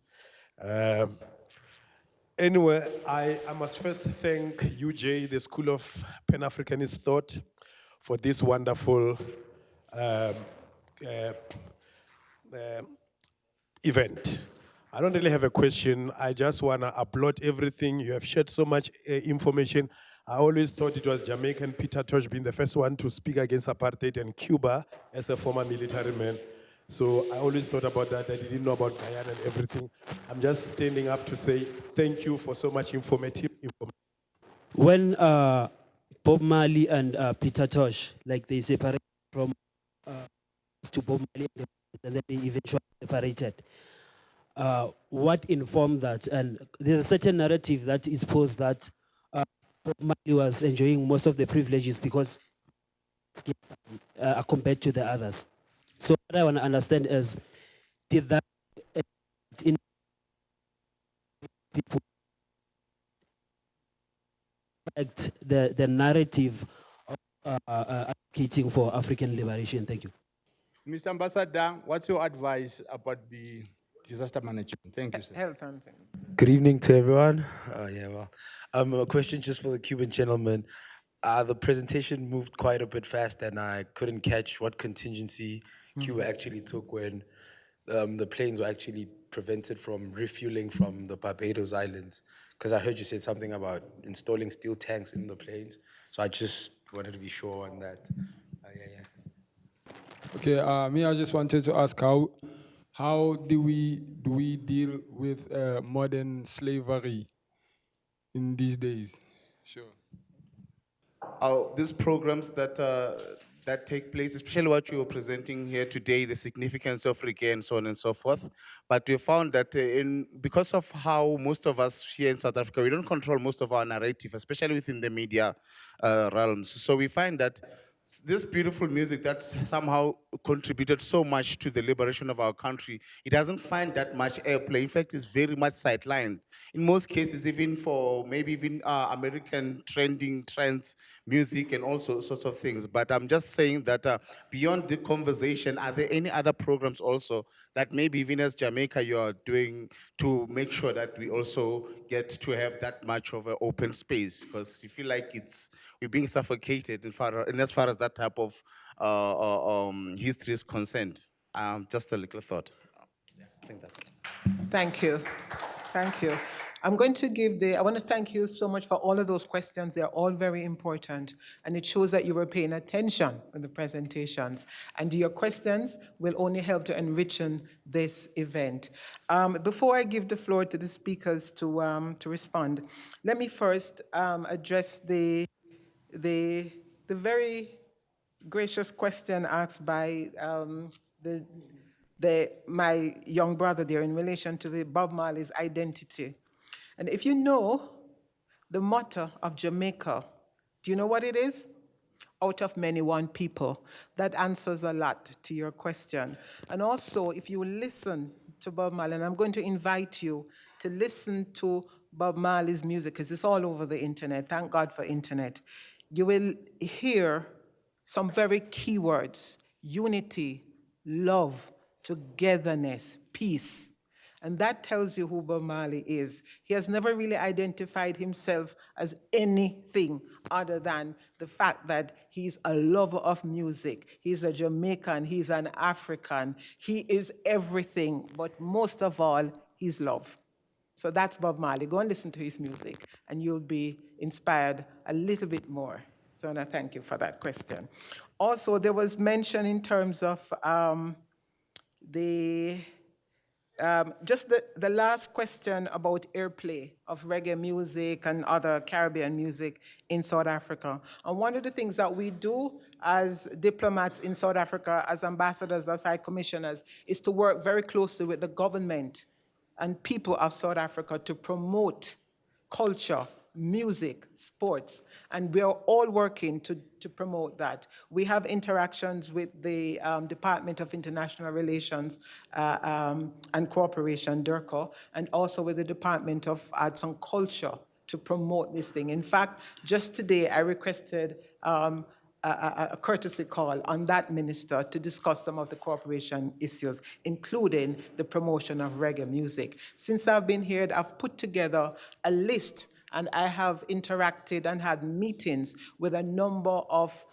Anyway, I must first thank UJ, the School of Pan-Africanist Thought, for this wonderful event. I don't really have a question. I just want to applaud everything. You have shared so much information. I always thought it was Jamaican Peter Tosh being the first one to speak against apartheid, and Cuba as a former military man. So I always thought about that. I didn't know about Guyana and everything. I'm just standing up to say thank you for so much informative information. When Bob Marley and Peter Tosh, like they separated from to Bob Marley and then they eventually separated, what informed that? And there's a certain narrative that is posed that Bob Marley was enjoying most of the privileges because compared to the others. So what I want to understand is, did that in people the narrative of advocating for African liberation? Thank you. Mr. Ambassador, what's your advice about the disaster management? Thank you, sir. Health and Good evening to everyone. A question just for the Cuban gentleman. The presentation moved quite a bit fast, and I couldn't catch what contingency Cuba actually took when the planes were actually prevented from refueling from the Barbados Islands. Because I heard you said something about installing steel tanks in the planes. So I just wanted to be sure on that. Okay, me, I just wanted to ask how do we deal with modern slavery in these days? Sure. these programs that take place, especially what you were presenting here today, the significance of reggae and so on and so forth. But we found that because of how most of us here in South Africa, we don't control most of our narrative, especially within the media realms. So we find that this beautiful music that somehow contributed so much to the liberation of our country, it doesn't find that much airplay. In fact, it's very much sidelined. In most cases, even for maybe even American trending trends, music and also sorts of things. But I'm just saying that beyond the conversation, are there any other programs also that maybe even as Jamaica you are doing to make sure that we also get to have that much of an open space? Because you feel like we're being suffocated in as far as that type of history is concerned. Just a little thought. I think that's it. Thank you. Thank you. I want to thank you so much for all of those questions. They're all very important. And it shows that you were paying attention in the presentations. And your questions will only help to enrich this event. Before I give the floor to the speakers to respond, let me first address the very gracious question asked by my young brother there in relation to the Bob Marley's identity. And if you know the motto of Jamaica, do you know what it is? Out of many, one people. That answers a lot to your question. And also, if you listen to Bob Marley, and I'm going to invite you to listen to Bob Marley's music, because it's all over the internet. Thank God for internet. You will hear some very key words: unity, love, togetherness, peace. And that tells you who Bob Marley is. He has never really identified himself as anything other than the fact that he's a lover of music. He's a Jamaican, he's an African, he is everything, but most of all, he's love. So that's Bob Marley. Go and listen to his music, and you'll be inspired a little bit more. So I want to thank you for that question. Also, there was mention in terms of just the last question about airplay of reggae music and other Caribbean music in South Africa. And one of the things that we do as diplomats in South Africa, as ambassadors, as high commissioners, is to work very closely with the government and people of South Africa to promote culture, music, sports, and we are all working to promote that. We have interactions with the Department of International Relations and Cooperation, DIRCO, and also with the Department of Arts and Culture to promote this thing. In fact, just today I requested a courtesy call on that minister to discuss some of the cooperation issues, including the promotion of reggae music. Since I've been here, I've put together a list, and I have interacted and had meetings with a number of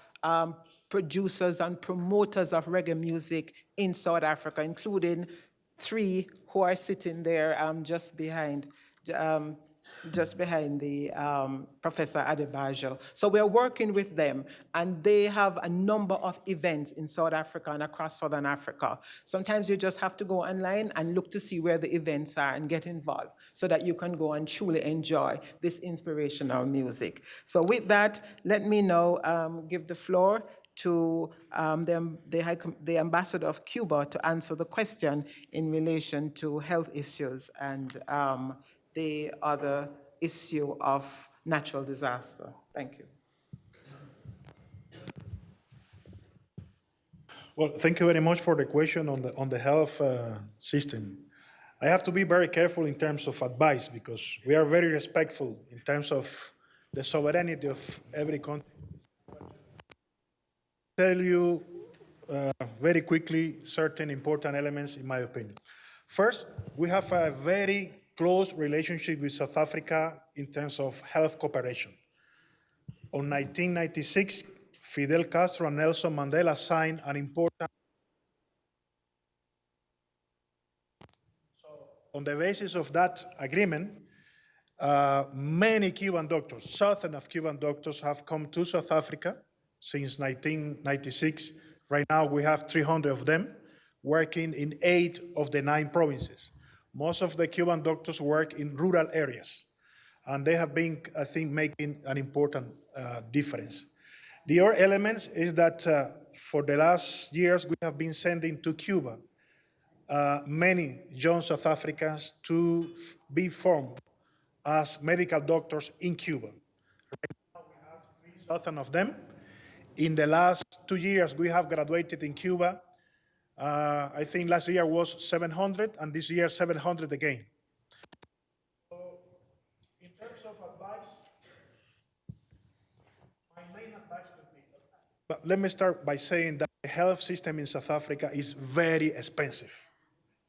producers and promoters of reggae music in South Africa, including 3 who are sitting there just behind the Professor Adebayo. So we're working with them, and they have a number of events in South Africa and across Southern Africa. Sometimes you just have to go online and look to see where the events are and get involved so that you can go and truly enjoy this inspirational music. So with that, let me now give the floor to the ambassador of Cuba to answer the question in relation to health issues and the other issue of natural disaster. Thank you. Well, thank you very much for the question on the health system. I have to be very careful in terms of advice because we are very respectful in terms of the sovereignty of every country. Tell you very quickly certain important elements in my opinion. First, we have a very close relationship with South Africa in terms of health cooperation. On 1996, Fidel Castro and Nelson Mandela signed an important. So on the basis of that agreement, many Cuban doctors, southern of Cuban doctors, have come to South Africa since 1996. Right now, we have 300 of them working in 8 of the 9 provinces. Most of the Cuban doctors work in rural areas, and they have been, I think, making an important difference. The other elements is that for the last years, we have been sending to Cuba many young South Africans to be formed as medical doctors in Cuba. 3,000 of them. In the last 2 years, we have graduated in Cuba. I think last year was 700, and this year 700 again. In terms of advice, my main advice would be, but let me start by saying that the health system in South Africa is very expensive.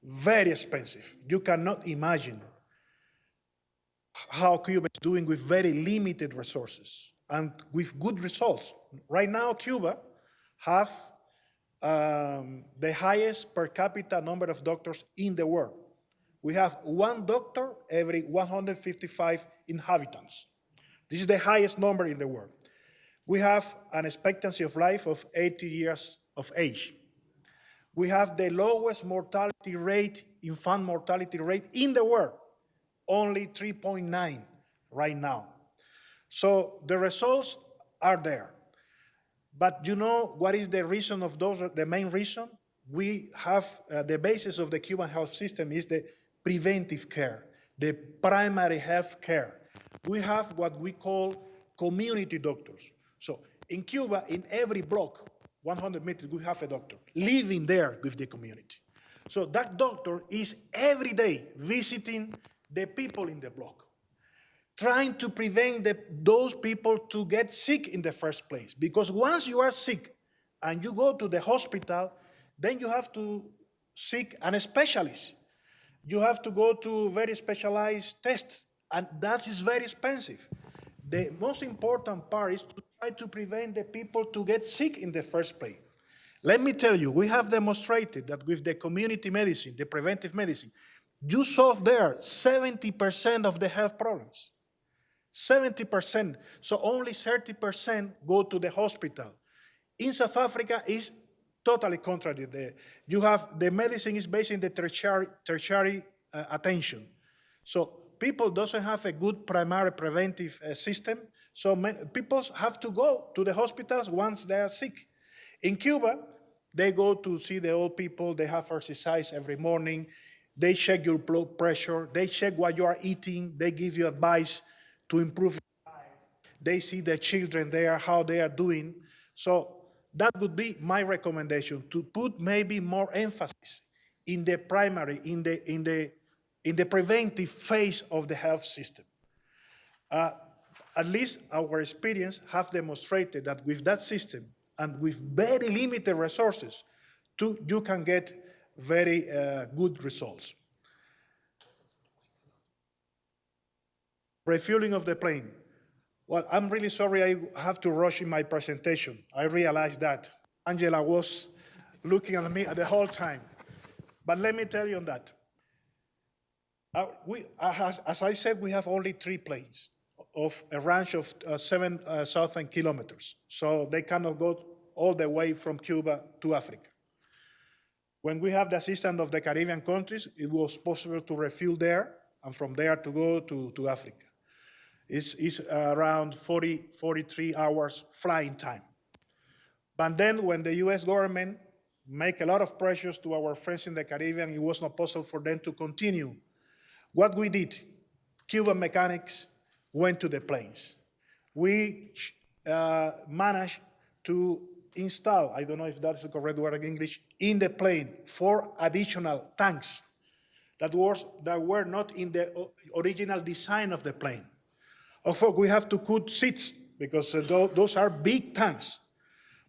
Very expensive. You cannot imagine how Cuba is doing with very limited resources and with good results. Right now, Cuba have the highest per capita number of doctors in the world. We have one doctor every 155 inhabitants. This is the highest number in the world. We have an expectancy of life of 80 years of age. We have the lowest mortality rate, infant mortality rate in the world, only 3.9 right now. So the results are there. But you know what is the reason of those, the main reason? We have, the basis of the Cuban health system is the preventive care, the primary health care. We have what we call community doctors. So in Cuba, in every block, 100 meters, we have a doctor living there with the community. So that doctor is every day visiting the people in the block, trying to prevent those people to get sick in the first place. Because once you are sick and you go to the hospital, then you have to seek a specialist. You have to go to very specialized tests, and that is very expensive. The most important part is to try to prevent the people to get sick in the first place. Let me tell you, we have demonstrated that with the community medicine, the preventive medicine, you solve there 70% of the health problems. 70%, so only 30% go to the hospital. In South Africa, is totally contrary. You have, the medicine is based in the tertiary attention. So people doesn't have a good primary preventive system, so people have to go to the hospitals once they are sick. In Cuba, they go to see the old people, they have exercise every morning, they check your blood pressure, they check what you are eating, they give you advice to improve your diet. They see the children there, how they are doing. So that would be my recommendation, to put maybe more emphasis in the primary, in the preventive phase of the health system. At least our experience have demonstrated that with that system and with very limited resources, you can get very good results. Refueling of the plane. Well, I'm really sorry I have to rush in my presentation. I realized that. Angela was looking at me the whole time. But let me tell you on that. As I said, we have only 3 planes of a range of 7,000 kilometers. So they cannot go all the way from Cuba to Africa. When we have the assistance of the Caribbean countries, it was possible to refuel there and from there to go to Africa. It's around 43 hours flying time. But then when the US government make a lot of pressures to our friends in the Caribbean, it was not possible for them to continue. What we did, Cuban mechanics went to the planes. We managed to install, I don't know if that's the correct word in English, in the plane 4 additional tanks that were not in the original design of the plane. Of course, we have to cut seats because those are big tanks.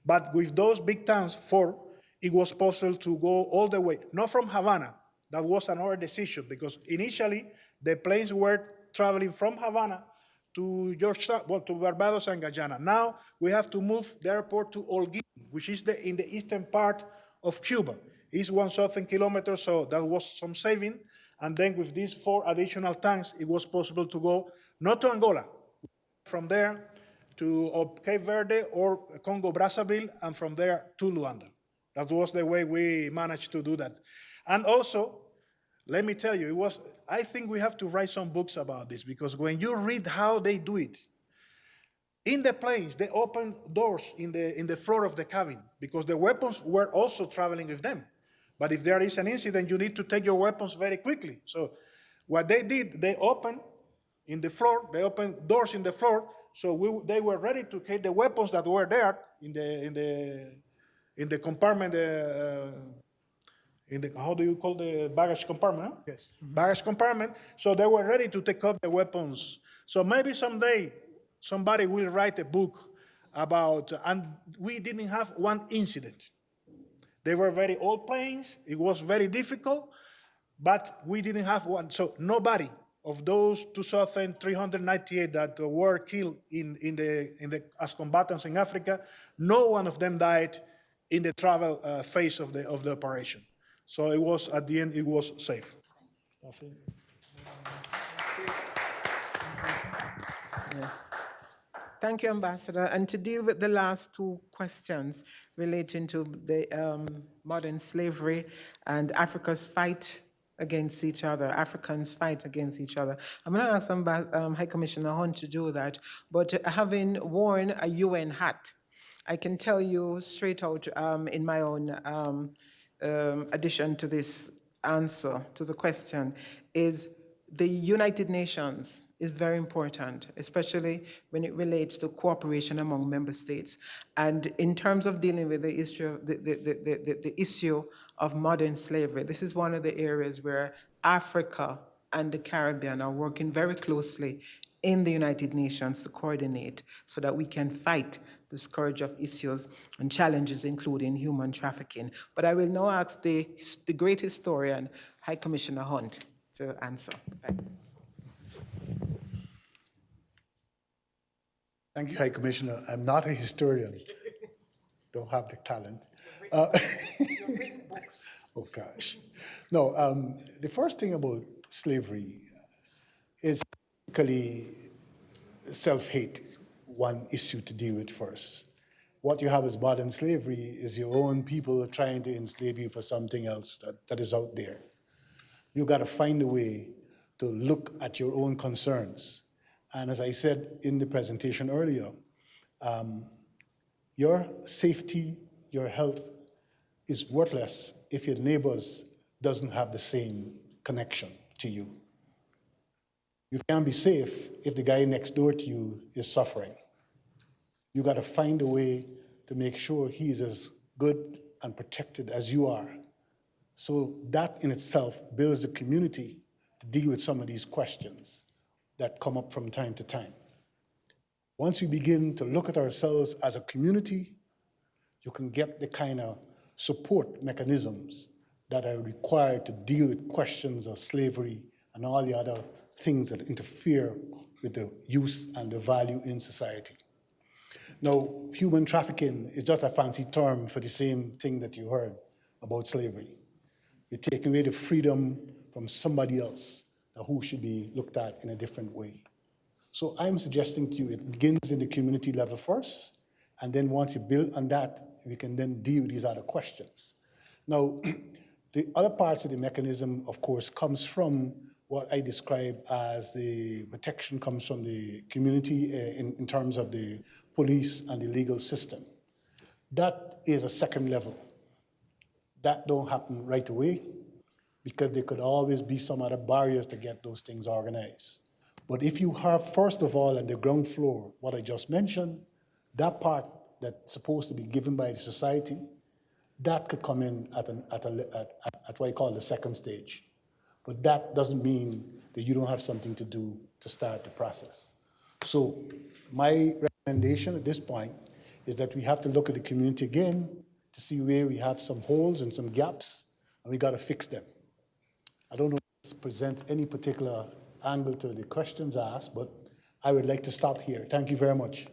But with those big tanks, 4, it was possible to go all the way, not from Havana. That was another decision because initially the planes were traveling from Havana to Georgetown, well, to Barbados and Guyana. Now we have to move the airport to Holguin, which is in the eastern part of Cuba. It's 1,000 kilometers, so that was some saving. And then with these 4 additional tanks, it was possible to go not to Angola, from there to Cape Verde or Congo Brazzaville, and from there to Luanda. That was the way we managed to do that. And also, let me tell you, I think we have to write some books about this, because when you read how they do it, In the planes, they opened doors in the floor of the cabin because the weapons were also traveling with them. But if there is an incident, you need to take your weapons very quickly. So what they did, they opened in the floor, they opened doors in the floor, so they were ready to take the weapons that were there in the compartment, how do you call the baggage compartment? Huh? Yes. Baggage compartment. So they were ready to take up the weapons. So maybe someday somebody will write a book about, and we didn't have one incident. They were very old planes. It was very difficult, but we didn't have one. So nobody of those 2,398 that were killed as combatants in Africa, no one of them died in the travel phase of the operation. So it was, at the end, it was safe. Yes. Thank you, Ambassador. And to deal with the last two questions relating to the modern slavery and Africa's fight against each other, Africans fight against each other. I'm going to ask High Commissioner Hunt to do that, but having worn a UN hat, I can tell you straight out in my own addition to this answer to the question is the United Nations is very important, especially when it relates to cooperation among member states. And in terms of dealing with the issue of modern slavery, this is one of the areas where Africa and the Caribbean are working very closely in the United Nations to coordinate so that we can fight the scourge of issues and challenges, including human trafficking. But I will now ask the great historian, High Commissioner Hunt, to answer. Thanks. Thank you, High Commissioner. I'm not a historian. Don't have the talent. Oh, gosh. No, the first thing about slavery is basically self-hate, one issue to deal with first. What you have as modern slavery is your own people trying to enslave you for something else that is out there. You got to find a way to look at your own concerns. And as I said in the presentation earlier, your safety, your health is worthless if your neighbors doesn't have the same connection to you. You can't be safe if the guy next door to you is suffering. You got to find a way to make sure he's as good and protected as you are. So that in itself builds a community to deal with some of these questions that come up from time to time. Once we begin to look at ourselves as a community, you can get the kind of support mechanisms that are required to deal with questions of slavery and all the other things that interfere with the use and the value in society. Now, human trafficking is just a fancy term for the same thing that you heard about slavery. You're taking away the freedom from somebody else who should be looked at in a different way. So I'm suggesting to you it begins in the community level first, and then once you build on that, we can then deal with these other questions. Now, the other parts of the mechanism, of course, comes from what I describe as the protection comes from the community in terms of the police and the legal system. That is a second level. That don't happen right away because there could always be some other barriers to get those things organized. But if you have, first of all, on the ground floor, what I just mentioned, that part that's supposed to be given by the society, that could come in at what I call the second stage. But that doesn't mean that you don't have something to do to start the process. So my recommendation at this point is that we have to look at the community again to see where we have some holes and some gaps, and we got to fix them. I don't know if this presents any particular angle to the questions asked, but I would like to stop here. Thank you very much.